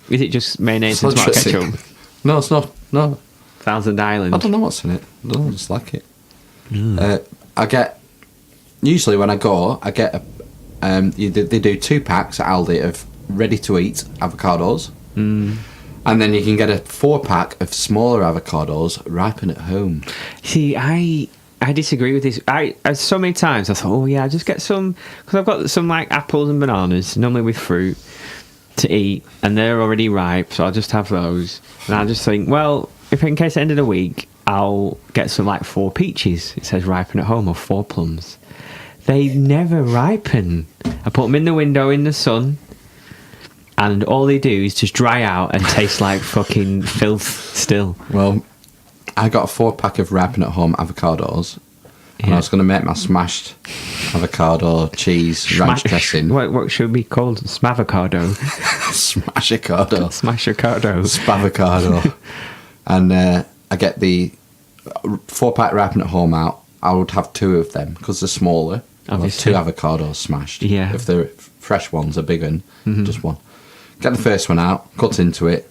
Is it just mayonnaise and tomato ketchup? No, it's not. No. Thousand Island. I don't know what's in it. I just like it. I get, usually when I go, I get they do 2 packs at Aldi of ready to eat avocados, and then you can get a 4-pack of smaller avocados ripen at home. See, I disagree with this. I so many times I thought, I'll just get some, because I've got some like apples and bananas normally with fruit to eat, and they're already ripe, so I'll just have those. And I just think, well, if in case at the end of the week I'll get some like 4 peaches, it says ripen at home, or 4 plums. They never ripen. I put them in the window in the sun, and all they do is just dry out and taste like fucking filth still. Well, I got a 4-pack of ripen at home avocados. And I was going to make my smashed avocado, cheese, ranch dressing. What should be called? Smavocado. Smashicado. Smashicado. Spavocado. And I get the 4-pack ripen at home out. I would have 2 of them because they're smaller. Obviously. 2 avocados smashed. Yeah. If they're fresh ones, a big one, just one. Get the first one out, cut into it,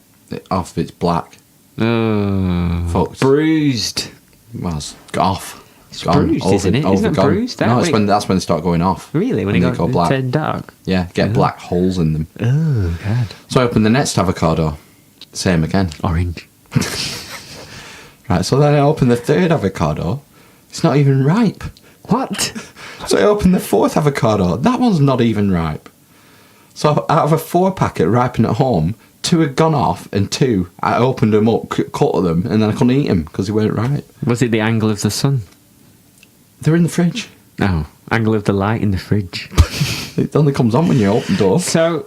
off it's black. Oh, Fucked. bruised. Well, it's off. It's bruised, isn't it? Isn't it bruised? No, that's when they start going off. Really? When they go black. Turn dark? Yeah, get black holes in them. Oh, God. So I open the next avocado. Same again. Orange. Right, so then I open the 3rd avocado. It's not even ripe. What? So I open the 4th avocado. That one's not even ripe. So out of a 4-packet ripen at home, 2 had gone off, and 2, I opened them up, cut them, and then I couldn't eat them because they weren't ripe. Was it the angle of the sun? They're in the fridge. No, angle of the light in the fridge. It only comes on when you open the door. So,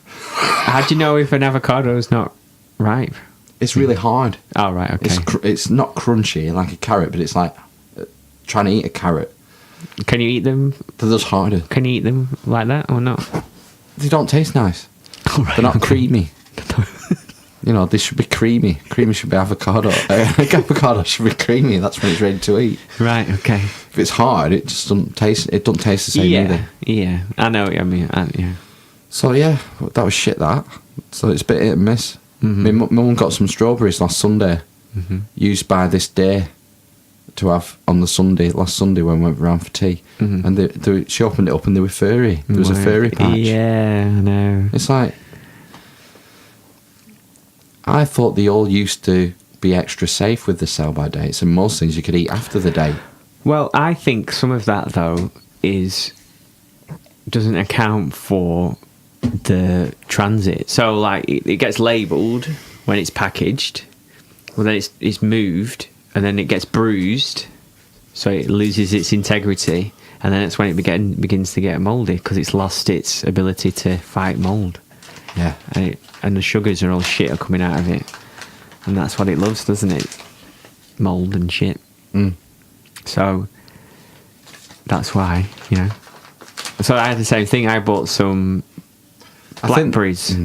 how do you know if an avocado's not ripe? It's really hard. Oh, right, okay. It's not crunchy like a carrot, but it's like trying to eat a carrot. Can you eat them? They're just harder. Can you eat them like that or not? They don't taste nice. Oh, right, They're not okay. creamy. You know, they should be creamy. Creamy should be avocado. Avocado should be creamy. That's when it's ready to eat. Right, okay. If it's hard, it just doesn't taste. It doesn't taste the same either. Yeah, I know what I mean. Yeah. So yeah, that was shit. That. So it's a bit hit and miss. My mum got some strawberries last Sunday, used by this day to have on the Sunday, last Sunday when we went round for tea. And she opened it up and they were furry. There was a furry patch. Yeah, I know. It's like, I thought they all used to be extra safe with the sell-by dates, and most things you could eat after the date. Well, I think some of that, though, doesn't account for the transit. So, like, it gets labelled when it's packaged, well, then it's moved, and then it gets bruised, so it loses its integrity, and then it's when it begins to get mouldy, because it's lost its ability to fight mould. Yeah. And the sugars and all shit are coming out of it. And that's what it loves, doesn't it? Mould and shit. So, that's why, you know. So I had the same thing. I bought some blackberries,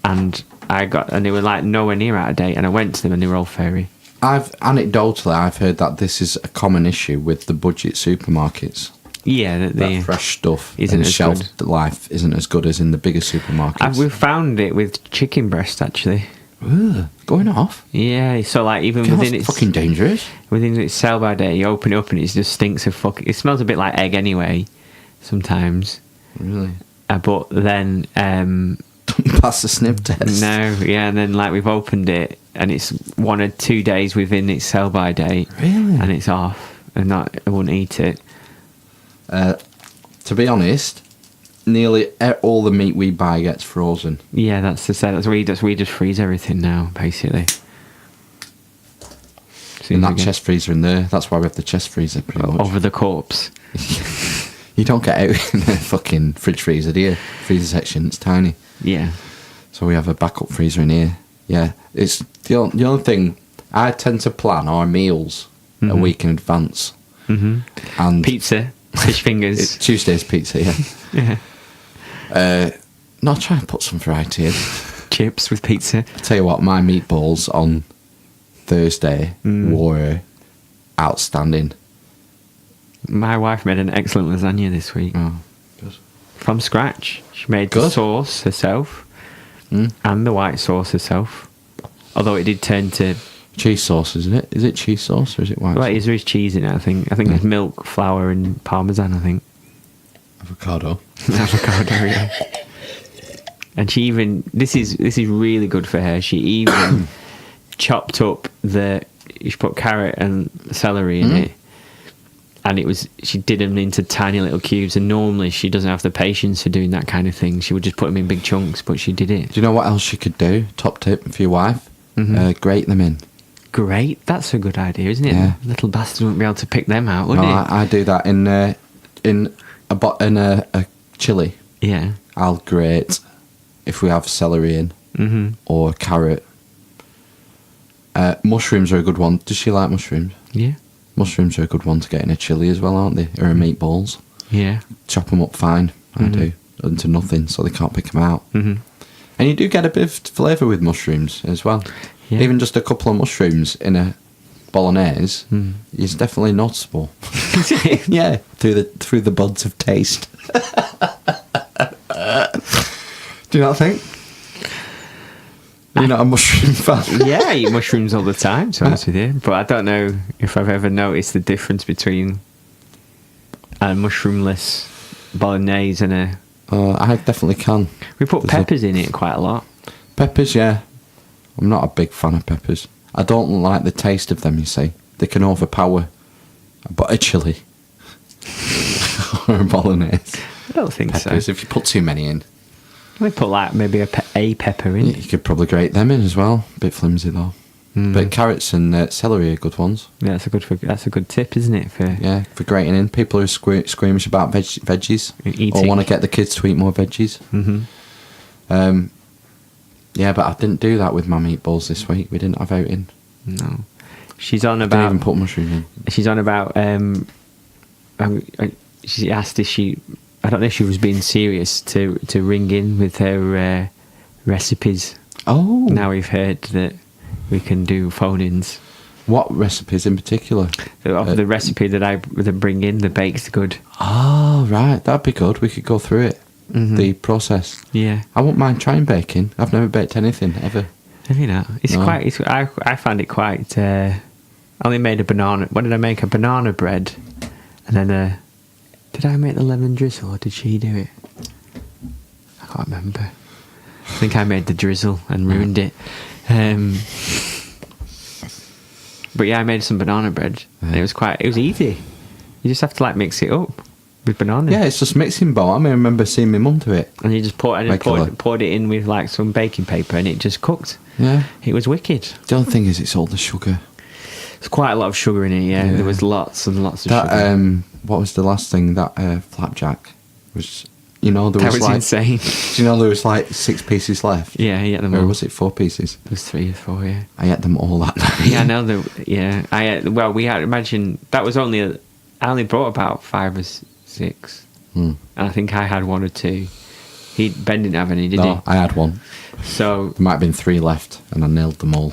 and they were like nowhere near out of date, and I went to them and they were all fairy. Anecdotally, I've heard that this is a common issue with the budget supermarkets. Yeah, that fresh stuff isn't and as shelf good. Life isn't as good as in the bigger supermarkets. We've found it with chicken breast, actually. Ugh, going off. Yeah, so like even God, within that's fucking dangerous. Within its sell by date, you open it up and it just stinks of fuck. It smells a bit like egg anyway, sometimes. Really? But then don't pass the snip test. No, yeah, and then like we've opened it and it's 1 or 2 days within its sell by date. Really? And it's off, and I wouldn't eat it. To be honest, nearly all the meat we buy gets frozen. Yeah, that's the same. We just freeze everything now, basically. In that chest freezer in there, that's why we have the chest freezer pretty much. Over the corpse. You don't get out in the fucking fridge freezer, do you? Freezer section, it's tiny. Yeah. So we have a backup freezer in here. Yeah, it's the only thing. I tend to plan our meals a week in advance. And pizza, fish fingers. Tuesday's pizza, yeah. Yeah. Not trying to put some variety in. Chips with pizza. Tell you what, my meatballs on Thursday were outstanding. My wife made an excellent lasagna this week. Oh, good. From scratch. She made the sauce herself and the white sauce herself. Although it did turn to... cheese sauce, isn't it? Is it cheese sauce or is it white sauce? There is cheese in it, I think. I think there's milk, flour and parmesan, I think. Avocado. Avocado, yeah. And she even... This is really good for her. She even chopped up she put carrot and celery in it. And she did them into tiny little cubes. And normally she doesn't have the patience for doing that kind of thing. She would just put them in big chunks, but she did it. Do you know what else she could do? Top tip for your wife? Grate them in. Grate? That's a good idea, isn't it? Yeah. Little bastard wouldn't be able to pick them out, would he? I do that in a chili. Yeah. I'll grate if we have celery in or carrot. Mushrooms are a good one. Does she like mushrooms? Yeah. Mushrooms are a good one to get in a chilli as well, aren't they? Or a meatballs. Yeah. Chop them up fine. I do. Into nothing, so they can't pick them out. Mm-hmm. And you do get a bit of flavour with mushrooms as well. Yeah. Even just a couple of mushrooms in a bolognese is definitely noticeable. Yeah, through the buds of taste. Do you not think? You're not a mushroom fan? Yeah, I eat mushrooms all the time, to be honest with you. But I don't know if I've ever noticed the difference between a mushroomless bolognese and a... I definitely can. We put peppers in it quite a lot. Peppers, yeah. I'm not a big fan of peppers. I don't like the taste of them, you see. They can overpower a chili or a bolognese. I don't think peppers, so. if you put too many in. We put like maybe a pepper in. You could probably grate them in as well. A bit flimsy though. But carrots and celery are good ones. Yeah, that's a good tip, isn't it? For grating in. People who are squeamish about veggies Eating. or want to get the kids to eat more veggies. Mm-hmm. Yeah, but I didn't do that with my meatballs this week. We didn't have outing. No. She's on about... Didn't even put mushroom in. She's on about... she asked if she... I don't know if she was being serious to ring in with her recipes. Oh. Now we've heard that we can do phone-ins. What recipes in particular? The recipe that bring in, the baked's good. Oh, right. That'd be good. We could go through it. Mm-hmm. The process. Yeah. I wouldn't mind trying baking. I've never baked anything, ever. Have you not? It's No. quite... I found it quite... I only made a banana... What did I make? A banana bread. And then did I make the lemon drizzle or did she do it? I can't remember. I think I made the drizzle and ruined it. But yeah, I made some banana bread. And it was easy. You just have to like mix it up with banana. Yeah, it's just mixing bowl. I remember seeing my mum do it. And you just poured it in with like some baking paper and it just cooked. Yeah. It was wicked. The only thing is it's all the sugar. There's quite a lot of sugar in it, yeah. There was lots and lots of sugar. What was the last thing? That flapjack was... You know, there was like... insane. Do you know there was like 6 pieces left? Yeah, he ate them all. Or was it 4 pieces? There was 3 or 4, yeah. I ate them all that night. Yeah, I know. We had, imagine, that was only... I only brought about 5 or 6. And I think I had 1 or 2. Ben didn't have any, did he? No, I had 1. So... There might have been 3 left, and I nailed them all.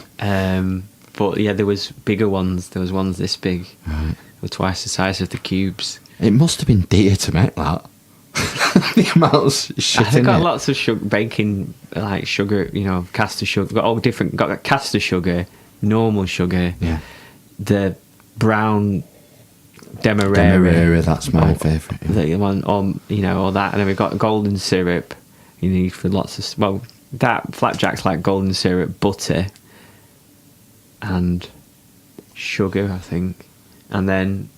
But yeah, there was bigger ones. There was ones this big. Right. They were twice the size of the cubes. It must have been dear to make that. The amount of shit They've in got it. lots of baking, like sugar, caster sugar. Got all different. Got caster sugar, normal sugar. Yeah. The brown demerara. Demerara, that's my favourite. Yeah. The one, all that, and then we've got golden syrup. You need for lots of. Well, that flapjack's like golden syrup, butter, and sugar, I think, and then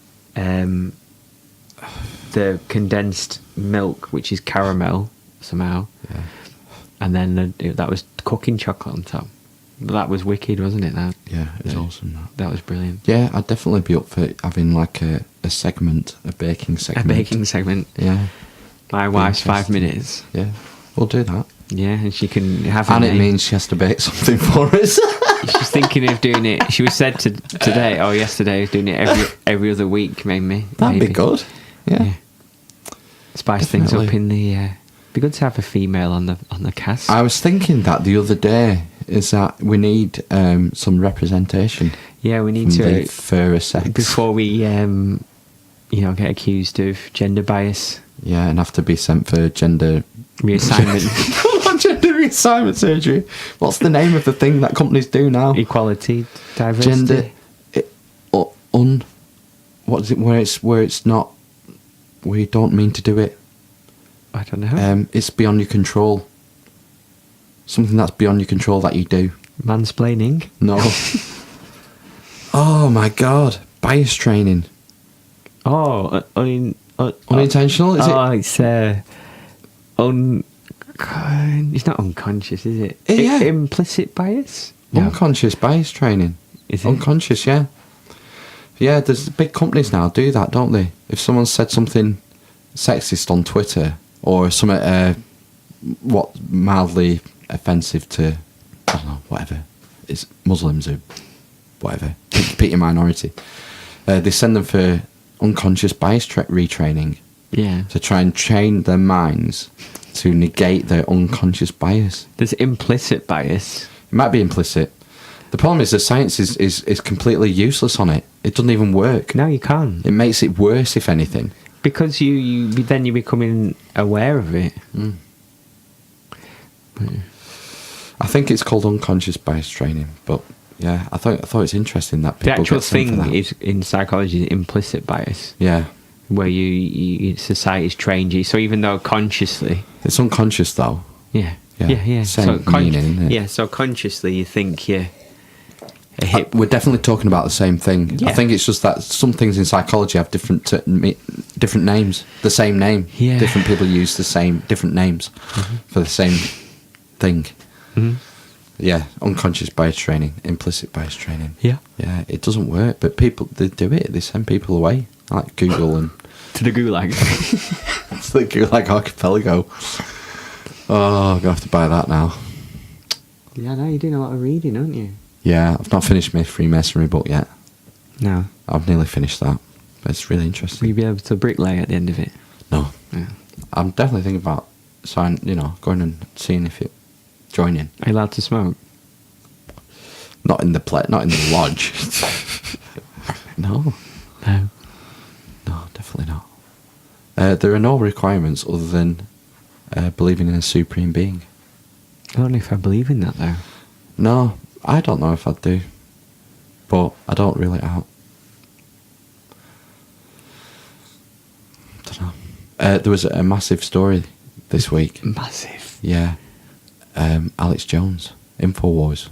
the condensed milk, which is caramel somehow, and then that was cooking chocolate on top. That was wicked, wasn't it? That It was awesome. That was brilliant. Yeah, I'd definitely be up for having like a segment, a baking segment. A baking segment. Yeah. My wife's 5 minutes. Yeah, we'll do that. Yeah, and she can have. And it means she has to bake something for us. She's thinking of doing it. She was said today or yesterday, doing it every other week, maybe. That'd be good. Yeah. Spice things up in the. Be good to have a female on the cast. I was thinking that the other day. Is that we need some representation? Yeah, we need to the fairer sex before we get accused of gender bias. Yeah, and have to be sent for gender reassignment. Gender reassignment surgery. What's the name of the thing that companies do now? Equality, diversity. Gender, what is it? Where it's not. We don't mean to do it. I don't know. It's beyond your control. Something that's beyond your control that you do. Mansplaining? No. Oh my god. Bias training. Oh, unintentional, is it? Oh, it's it's not unconscious, is it? Yeah. Implicit bias? No. Unconscious bias training. Is it? Unconscious, yeah. Yeah, there's big companies now do that, don't they? If someone said something sexist on Twitter or something mildly offensive to, I don't know, whatever, it's Muslims who whatever, pick your minority. They send them for unconscious bias retraining. Yeah. To try and train their minds to negate their unconscious bias. There's implicit bias. It might be implicit. The problem is the science is completely useless on it. It doesn't even work. No, you can't. It makes it worse, if anything. Because then you're becoming aware of it. Mm. I think it's called unconscious bias training, but yeah, I thought it's interesting that people the actual get sent for thing that. is in psychology is implicit bias. Yeah. Where society's trained you. So even though consciously, it's unconscious though. Yeah. Same So meaning, isn't it? Yeah. So consciously, you think you're a hip. We're definitely talking about the same thing. Yeah. I think it's just that some things in psychology have different names. The same name. Yeah. Different people use different names for the same thing. Mm-hmm. Yeah, unconscious bias training, implicit bias training. Yeah. Yeah, it doesn't work, but people, they do it. They send people away, like Google and... To the gulag. to the Gulag Archipelago. Oh, I'm going to have to buy that now. Yeah, no, you're doing a lot of reading, aren't you? Yeah, I've not finished my Freemasonry book yet. No. I've nearly finished that. But it's really Will interesting. you be able to bricklay at the end of it? No. Yeah. I'm definitely thinking about going and seeing if it... joining. Are you allowed to smoke? Not in the lodge. No. No. No, definitely not. There are no requirements other than believing in a supreme being. I don't know if I believe in that, though. No, I don't know if I do. But I don't rule it out. Don't know. There was a massive story this week. Massive. Yeah. Alex Jones, InfoWars.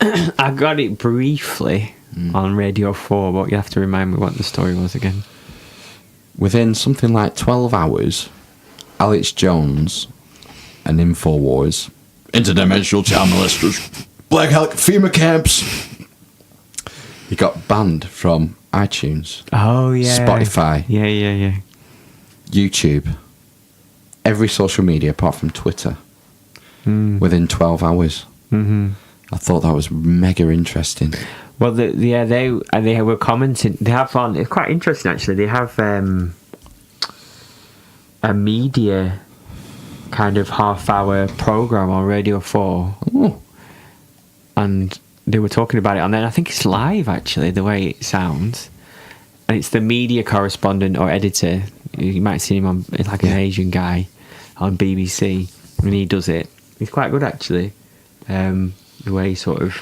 I got it briefly on Radio 4, but you have to remind me what the story was again. Within something like 12 hours, Alex Jones and InfoWars, interdimensional child molesters, Black Hawk FEMA camps, he got banned from iTunes, Oh, yeah. Spotify, Yeah. YouTube, every social media apart from Twitter, within 12 hours. Mm-hmm. I thought that was mega interesting. Well, they were commenting. They have on. It's quite interesting actually. They have a media kind of half-hour program on Radio 4, Oh. and they were talking about it. And then I think it's live actually, the way it sounds. And it's the media correspondent or editor. You might see him on. It's like an Asian guy on BBC, and he does it. He's quite good actually. The way he sort of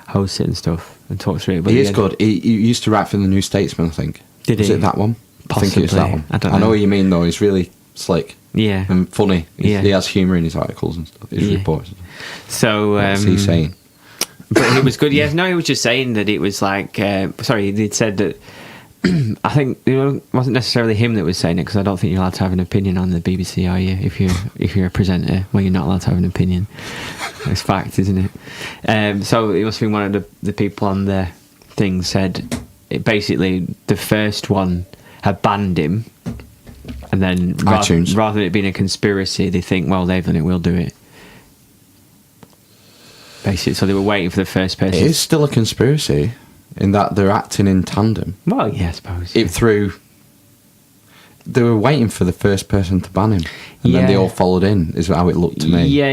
hosts it and stuff and talks through it. But He is good. He used to write for the New Statesman, I think. Did Was he? it that one? Possibly. I think it was that one. I don't know know. what you mean, though. He's really slick Yeah. and funny. Yeah. He has humour in his articles and stuff, his Yeah. reports. So What's he saying? But it was good. Yes, no, he was just saying that it was like. Sorry, they'd said that. I think it wasn't necessarily him that was saying it, because I don't think you're allowed to have an opinion on the BBC, are you? If you're a presenter, well, you're not allowed to have an opinion. It's fact, isn't it? So it must have been one of the people on the thing said basically the first one had banned him, and then rather than it being a conspiracy, they think, well, they've done it, we'll do it. Basically, so they were waiting for the first person. It is still a conspiracy in that they're acting in tandem. Well, yeah, I suppose. They were waiting for the first person to ban him, and then they all followed in. Is how it looked to me. Yeah.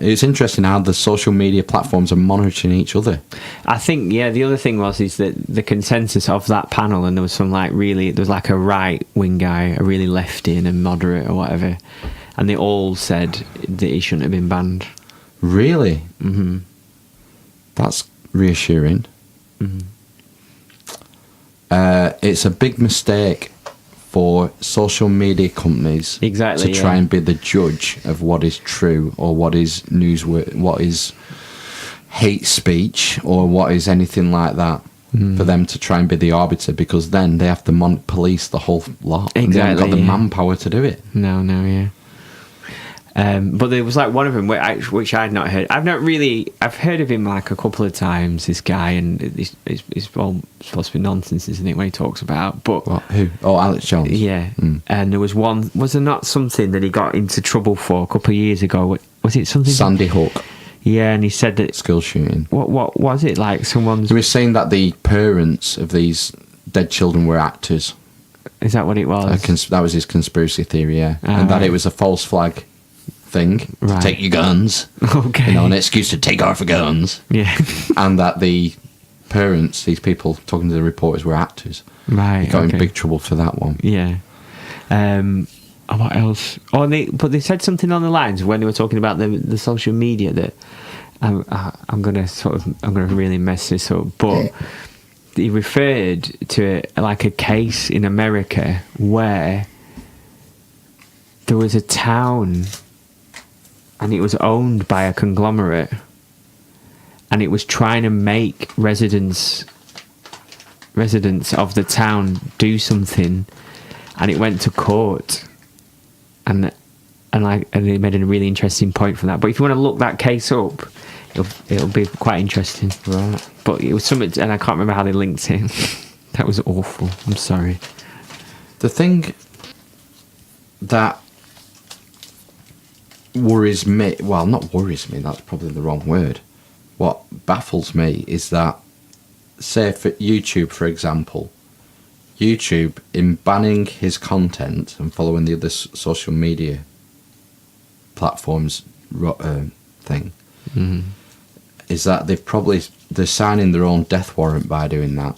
It's interesting how the social media platforms are monitoring each other. I think, the other thing is that the consensus of that panel, and there was some there was like a right wing guy, a really lefty, and a moderate or whatever, and they all said that he shouldn't have been banned. Really? Mm-hmm. That's reassuring. Mm-hmm. It's a big mistake for social media companies to try and be the judge of what is true or what is newsworthy, what is hate speech or what is anything like that. For them to try and be the arbiter, because then they have to police the whole lot. Exactly, and they haven't got the manpower to do it. No, yeah. But there was like one of them which I'd not heard. I've heard of him like a couple of times, this guy, and it's all supposed to be nonsense, isn't it, when he talks about. But what? Who? Oh, Alex Jones. Yeah. And there was there not something that he got into trouble for a couple of years ago? Was it something? Sandy Hook. Yeah, and he said that... School shooting. What was it like? Someone's... He was saying that the parents of these dead children were actors. Is that what it was? That was his conspiracy theory, yeah. Ah, and that right. it was a false flag thing. Right. To take your guns. Okay. You know, an excuse to take our guns. Yeah. And that the parents, these people talking to the reporters, were actors. Right, He got okay. in big trouble for that one. Yeah. What else? Oh, they said something on the lines when they were talking about the social media that I'm gonna really mess this up, but he referred to like a case in America where there was a town and it was owned by a conglomerate and it was trying to make residents of the town do something, and it went to court, and they made a really interesting point from that. But if you want to look that case up, it'll be quite interesting. Right. But it was something, and I can't remember how they linked it. That was awful. I'm sorry. The thing that worries me, well, not worries me, that's probably the wrong word. What baffles me is that, say for YouTube, for example, YouTube, in banning his content and following the other social media platforms thing, is that they're signing their own death warrant by doing that.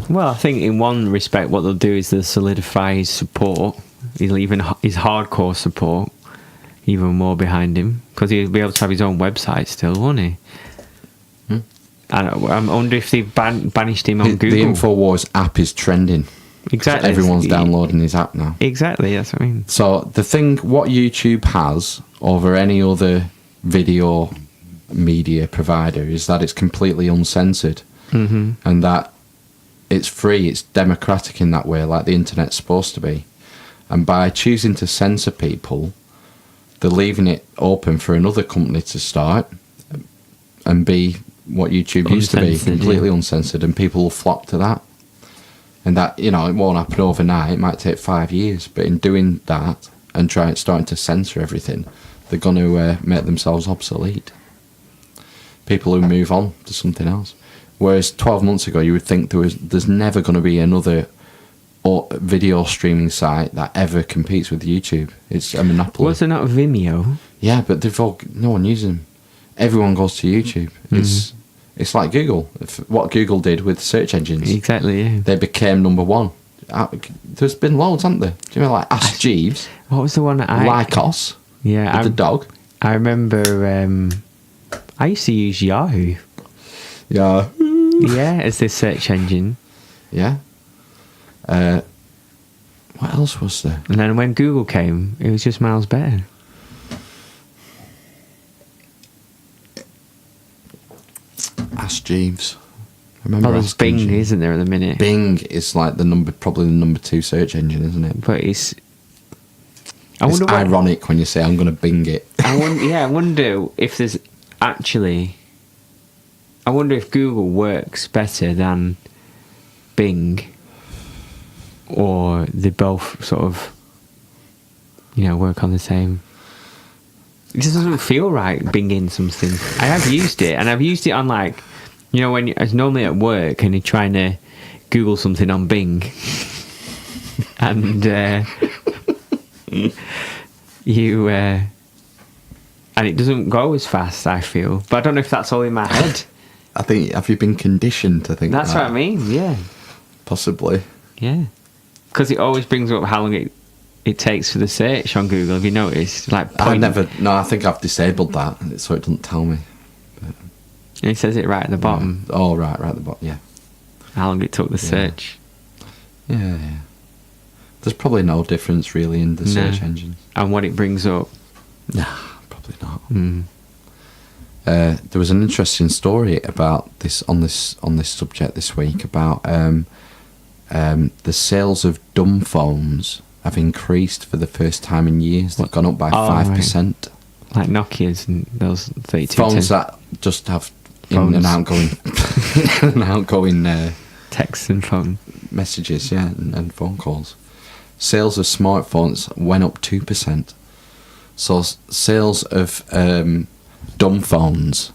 Well, I think in one respect, what they'll do is they'll solidify his support, even his hardcore support, even more behind him, because he'll be able to have his own website still, won't he? I wonder if they've banished him on Google. The InfoWars app is trending. Exactly. Everyone's downloading his app now. Exactly, that's what I mean. So the thing, what YouTube has over any other video media provider is that it's completely uncensored, and that it's free, it's democratic in that way, like the internet's supposed to be. And by choosing to censor people, they're leaving it open for another company to start and be what YouTube used to be, completely uncensored, and people will flock to that. And that, you know, it won't happen overnight, it might take 5 years, but in doing that and starting to censor everything, they're going to make themselves obsolete. People who move on to something else. Whereas 12 months ago, you would think there's never going to be another video streaming site that ever competes with YouTube. It's a monopoly. Was there not Vimeo? Yeah, but no one uses them. Everyone goes to YouTube. It's like Google. What Google did with search engines. Exactly, yeah. They became number one. There's been loads, haven't there? Do you know, like Ask Jeeves? What was the one that Lycos? Yeah, the dog. I remember. I used to use Yahoo. Yeah. Yeah, as the search engine. Yeah. What else was there? And then when Google came, it was just miles better. Ask Jeeves. Remember? Well, there's Bing, isn't there, at the minute? Bing is like probably the number 2 search engine, isn't it? But it's ironic when you say I'm going to Bing it. I wonder if there's actually. I wonder if Google works better than Bing, or they both sort of, work on the same. It just doesn't feel right binging something. I have used it, and I've used it on when I was normally at work and you're trying to Google something on Bing, and and it doesn't go as fast, I feel. But I don't know if that's all in my head. I think, have you been conditioned to think that's what I mean, yeah. Possibly. Yeah. Because it always brings up how long it takes for the search on Google. Have you noticed? I think I've disabled that, so it doesn't tell me. But it says it right at the bottom. Yeah. Oh, right at the bottom, yeah. How long it took the search. Yeah. There's probably no difference, really, in the search engines. And what it brings up. Nah, probably not. There was an interesting story about this on this subject this week about the sales of dumb phones have increased for the first time in years. They've gone up by 5%. Right. Like Nokia's and those 3210. Phones that just have in and outgoing texts and phone messages, yeah, and phone calls. Sales of smartphones went up 2%. So sales of dumb phones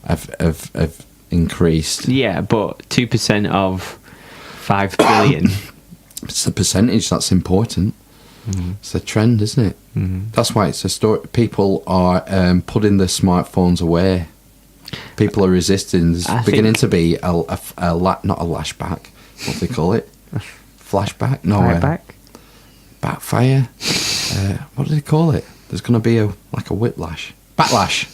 have increased. Yeah, but 2% of 5 billion. It's the percentage that's important. It's a trend, isn't it? That's why it's a story. People are putting their smartphones away. People are resisting. There's beginning to be not a lashback. What do they call it? Flashback? No, backfire. What do they call it? There's going to be a whiplash. Backlash.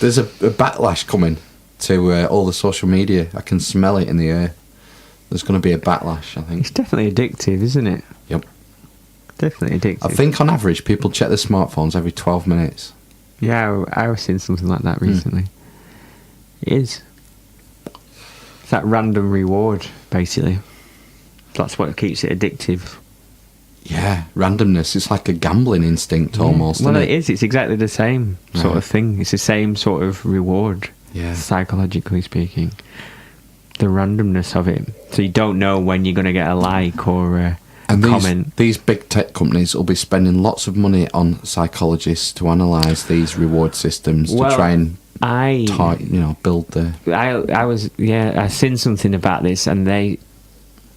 There's a backlash coming to all the social media. I can smell it in the air. There's going to be a backlash, I think. It's definitely addictive, isn't it? Yep. Definitely addictive. I think on average people check their smartphones every 12 minutes. Yeah, I was seeing something like that recently. It is. It's that random reward, basically. That's what keeps it addictive. Yeah, randomness. It's like a gambling instinct almost, Well, isn't it? it is. It's exactly the same sort of thing. It's the same sort of reward, psychologically speaking. The randomness of it. So you don't know when you're going to get a like or a comment. These big tech companies will be spending lots of money on psychologists to analyse these reward systems to try and build the... I seen something about this, and they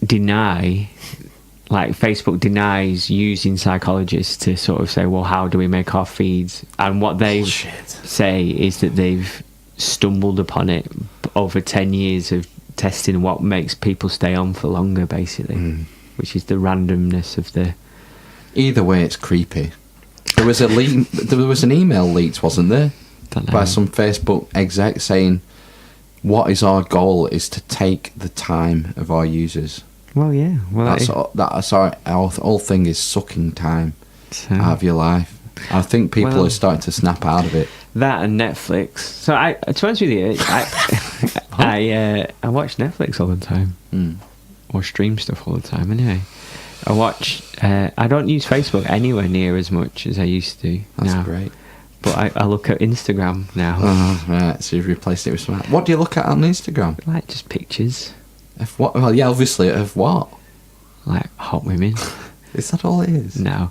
deny... Like, Facebook denies using psychologists to sort of say, well, how do we make our feeds? And what they say is that they've stumbled upon it over 10 years of testing what makes people stay on for longer, basically, which is the randomness of the... Either way, it's creepy. There was an email leaked, wasn't there? By some Facebook exec saying, what is our goal is to take the time of our users. Well, yeah. Well, that's our whole thing is sucking time out of your life. I think people are starting to snap out of it. That and Netflix. So to be honest with you, I watch Netflix all the time, or stream stuff all the time. Anyway, I watch. I don't use Facebook anywhere near as much as I used to. That's great. But I look at Instagram now. Oh, right. So you've replaced it with something. What do you look at on Instagram? Like just pictures. Of what? Well, yeah, obviously. Of what? Like hot women. Is that all it is? No.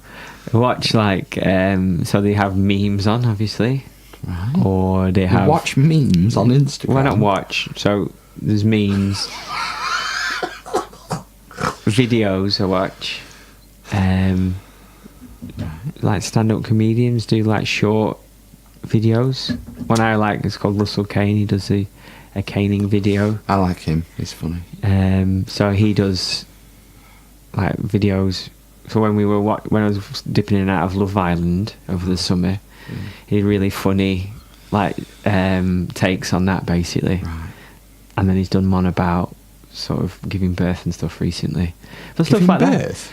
I watch so they have memes on, obviously. Right. Or they have... watch memes on Instagram? Why not watch? So there's memes. Videos I watch. Like stand-up comedians do like short videos. One I like is called Russell Kane. He does a caning video. I like him. He's funny. So he does like videos. So when I was dipping in and out of Love Island over the summer, he had really funny like takes on that basically. Right. And then he's done one about sort of giving birth and stuff recently. But Giving stuff like birth? that.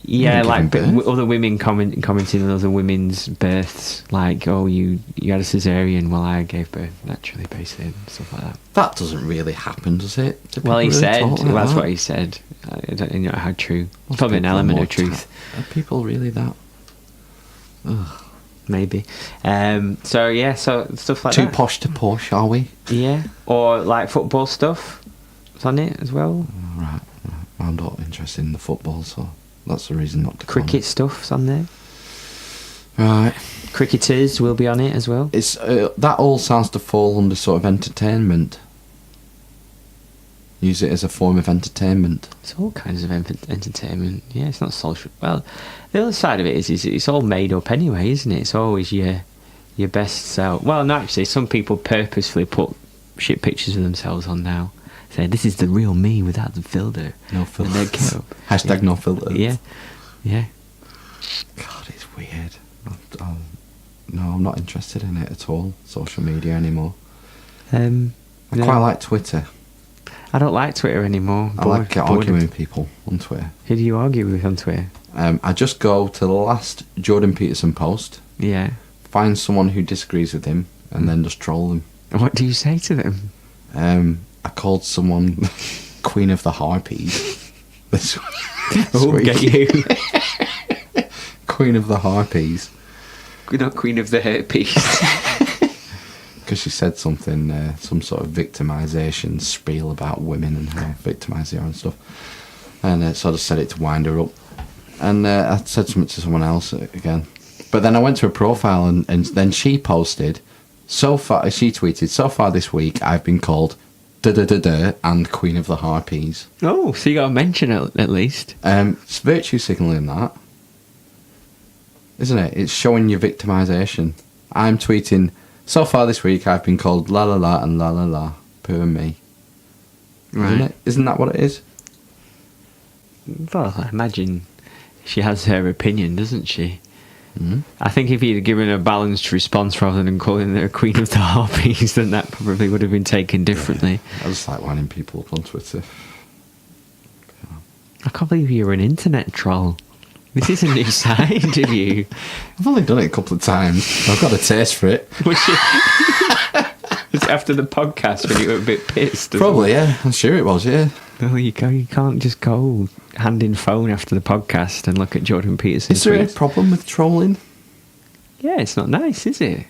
Yeah, like birth? Other women commenting on other women's births, like, oh, you had a cesarean, well, I gave birth naturally, basically, and stuff like that. That doesn't really happen, does it? Well, he said, that's what he said. I don't know how true. It's probably an element of truth. Are people really that? Ugh. Maybe. So stuff like that. Too posh to posh, are we? Yeah. Or like football stuff. It's on it as well. Right. I'm not interested in the football, so that's the reason not to. Cricket stuff's on there. Right. Cricketers will be on it as well. It's that all sounds to fall under sort of entertainment. Use it as a form of entertainment. It's all kinds of entertainment. Yeah, it's not social. Well, the other side of it is it's all made up anyway, isn't it? It's always your best self. Well, no, actually, some people purposefully put shit pictures of themselves on now. Say, this is the real me without the filter. No filter. Hashtag no filter. Yeah. Yeah. God, it's weird. No, I'm not interested in it at all, social media anymore. I quite like Twitter. I don't like Twitter anymore. I like arguing with people on Twitter. Who do you argue with on Twitter? I just go to the last Jordan Peterson post. Yeah. Find someone who disagrees with him and then just troll them. What do you say to them? I called someone Queen of the Harpies. this week. Get you. Queen of the Harpies. Not Queen of the Herpes. Because she said something, some sort of victimisation spiel about women and how victimised they are and stuff. And so I just said it to wind her up. And I said something to someone else again. But then I went to her profile and then she posted, she tweeted, so far this week I've been called and Queen of the Harpies. Oh, so you got to mention it at least. It's virtue signalling, that. Isn't it? It's showing your victimisation. I'm tweeting, so far this week I've been called la la la and la la la. Poor me. Right. Isn't it? Isn't that what it is? Well, I imagine she has her opinion, doesn't she? Mm-hmm. I think if he'd given a balanced response rather than calling her Queen of the Harpies, then that probably would have been taken differently. I just like winding people up on Twitter. I can't believe you're an internet troll. This is a new side of you. I've only done it a couple of times. I've got a taste for it. Was it after the podcast when you were a bit pissed? Probably, yeah. I'm sure it was, yeah. No, you can't just go hand in phone after the podcast and look at Jordan Peterson's Is there tweets. a problem with trolling? Yeah, it's not nice, is it?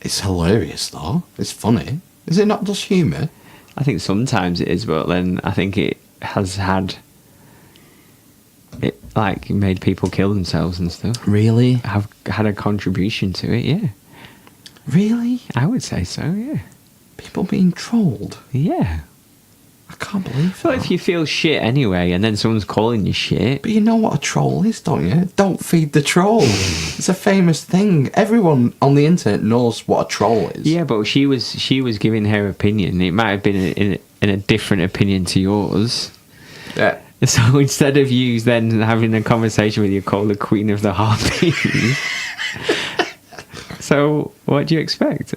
It's hilarious, though. It's funny. Is it not just humour? I think sometimes it is, but then I think it has had... It, like, made people kill themselves and stuff. Really? Have had a contribution to it, yeah. Really? I would say so, yeah. People being trolled? Yeah. I can't believe Well, that. if you feel shit anyway, and then someone's calling you shit... But you know what a troll is, don't you? Don't feed the troll. It's a famous thing. Everyone on the internet knows what a troll is. Yeah, but she was giving her opinion. It might have been in a different opinion to yours. Yeah. So instead of you then having a conversation with you called the Queen of the Harpies... So, what do you expect?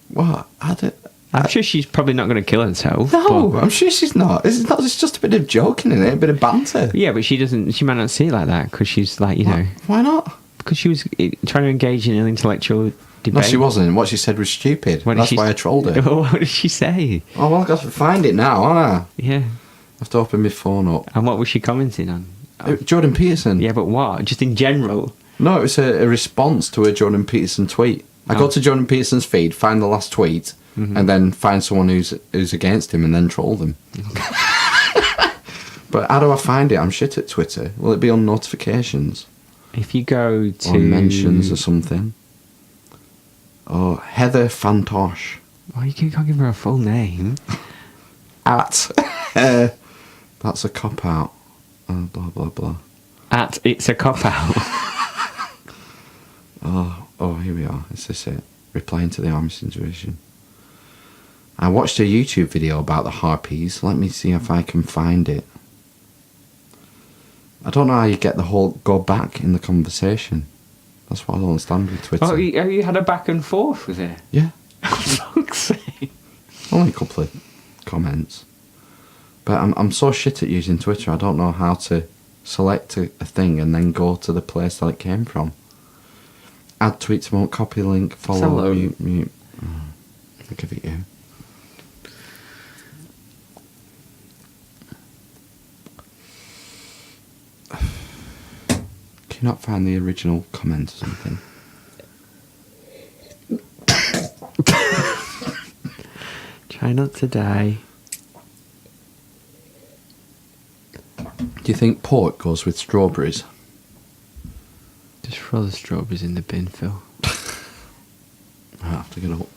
What? I'm sure she's probably not going to kill herself. No, but- I'm sure she's not. It's just a bit of joking in it, a bit of banter. Yeah, but she might not see it like that because she's like, you know... Why not? Because she was trying to engage in an intellectual debate. No, she wasn't. What she said was stupid. That's why I trolled her. What did she say? Oh, well, I've got to find it now, haven't I? Yeah. I have to open my phone up. And what was she commenting on? Jordan Peterson. Yeah, but what? Just in general? No, it was a response to a Jordan Peterson tweet. I go to Jordan Peterson's feed, find the last tweet, and then find someone who's against him and then troll them. But how do I find it? I'm shit at Twitter. Will it be on notifications? If you go to... Or mentions or something? Oh, Heather Fantosh. Well, you can't give her a full name. At... that's a cop-out. Blah, blah, blah. At It's a Cop-Out. Oh, here we are. Is this it? Replying to the Amish Inquisition. I watched a YouTube video about the harpies. Let me see if I can find it. I don't know how you get the whole go back in the conversation. That's what I don't understand with Twitter. Oh, have you had a back and forth with her? Yeah. For fuck's sake. Only a couple of comments. But I'm so shit at using Twitter, I don't know how to select a thing and then go to the place that it came from. Add tweet to won't copy link, follow, mute. I'll give it you. Can you not find the original comment or something? Try not to die. Do you think pork goes with strawberries? Just throw the strawberries in the bin, Phil. I have to get up.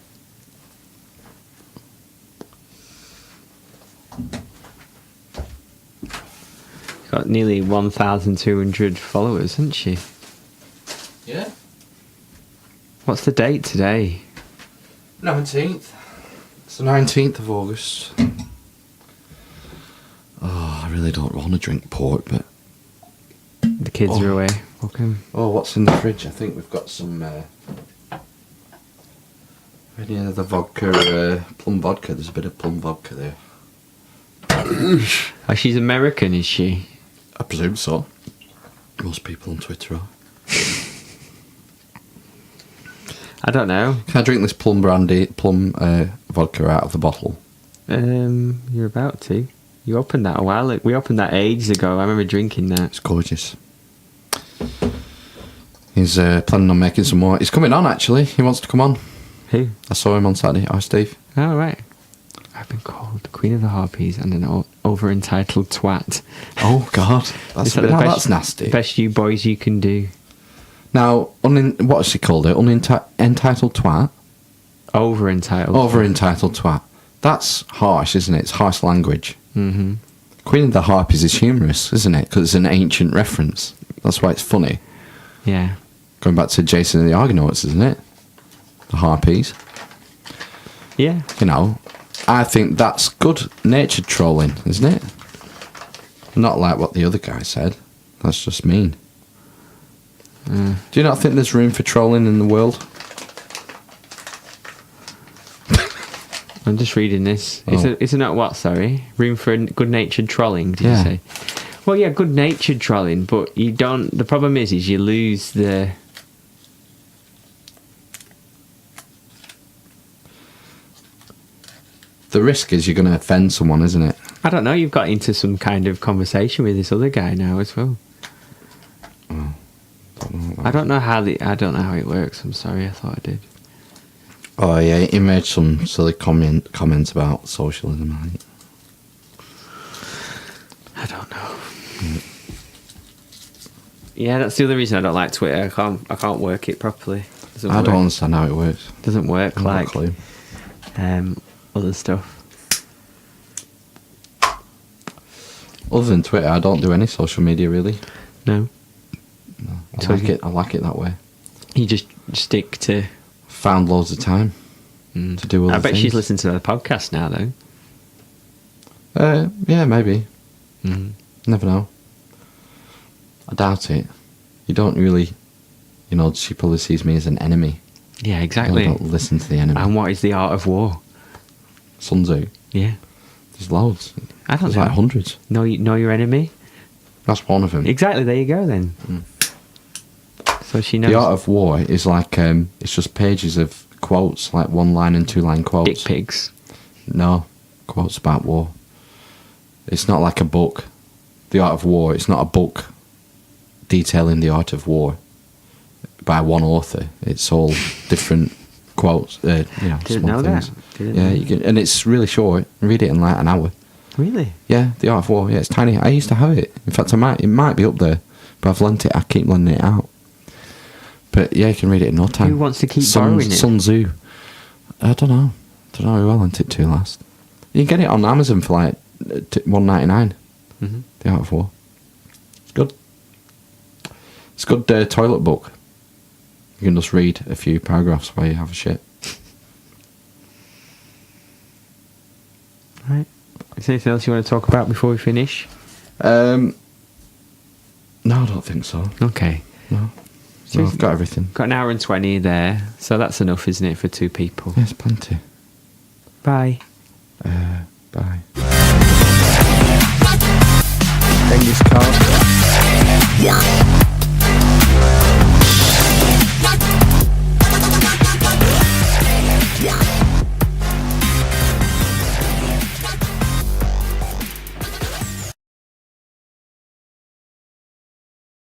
Got nearly 1,200 followers, hasn't she? Yeah. What's the date today? 19th. It's the 19th of August. Oh, I really don't want to drink pork, but... The kids are away. Welcome. Oh, what's in the fridge? I think we've got some... any of the vodka, plum vodka. There's a bit of plum vodka there. Oh, she's American, is she? I presume so. Most people on Twitter are. I don't know. Can I drink this plum vodka out of the bottle? You're about to. You opened that a while. We opened that ages ago. I remember drinking that. It's gorgeous. He's planning on making some more. He's coming on, actually. He wants to come on. Who? I saw him on Saturday. Hi, Steve. Oh, right. I've been called the Queen of the Harpies and an over-entitled twat. Oh, God. That's nasty. Best you boys you can do. Now, what's she called it? Entitled twat? Over-entitled. Over-entitled twat. That's harsh, isn't it? It's harsh language. Mm-hmm. Queen of the Harpies is humorous, isn't it? Because it's an ancient reference. That's why it's funny. Yeah. Going back to Jason and the Argonauts, isn't it? The Harpies. Yeah. You know, I think that's good-natured trolling, isn't it? Not like what the other guy said. That's just mean. Do you not think there's room for trolling in the world? I'm just reading this. Oh. Is it not what, sorry? Room for good-natured trolling, did you say? Well, yeah, good-natured trolling, but you don't... The problem is you lose the... The risk is you're going to offend someone, isn't it? I don't know, you've got into some kind of conversation with this other guy now as well. Oh, I don't know how it works. I'm sorry, I thought I did. Oh, yeah, he made some silly comments about socialism, I think. I don't know. Yeah, that's the other reason I don't like Twitter. I can't work it properly. I don't understand how it works. It doesn't work like clue. Other stuff. Other than Twitter, I don't do any social media really. No. I like it that way. You just stick to... Found loads of time to do other things. I bet she's listening to the podcast now, though. Yeah, maybe. Mm. Never know. I doubt it. You don't really... You know, she probably sees me as an enemy. Yeah, exactly. I don't listen to the enemy. And what is the art of war? Sun Tzu. Yeah. There's loads. I don't know. There's like hundreds. Know your enemy? That's one of them. Exactly, there you go then. So she knows. The art of war is like, it's just pages of quotes, like 1-line and 2-line quotes. Dick pigs. No, quotes about war. It's not like a book. The Art of War, it's not a book detailing the art of war by one author. It's all different quotes. Didn't know things. that. You can, and it's really short. Read it in like an hour. Really? Yeah, The Art of War. Yeah, it's tiny. I used to have it. In fact, it might be up there, but I've lent it. I keep lending it out. But yeah, you can read it in no time. Who wants to keep borrowing it? Sun Tzu. I don't know who I lent it to last. You can get it on Amazon for like $1.99. Mm-hmm. The Art of War. It's good. It's a good toilet book. You can just read a few paragraphs while you have a shit. Right. Is there anything else you want to talk about before we finish? No, I don't think so. Okay. No, I've got everything. Got an hour and 20 there, so that's enough, isn't it, for two people? Yes, plenty. Bye. Bye.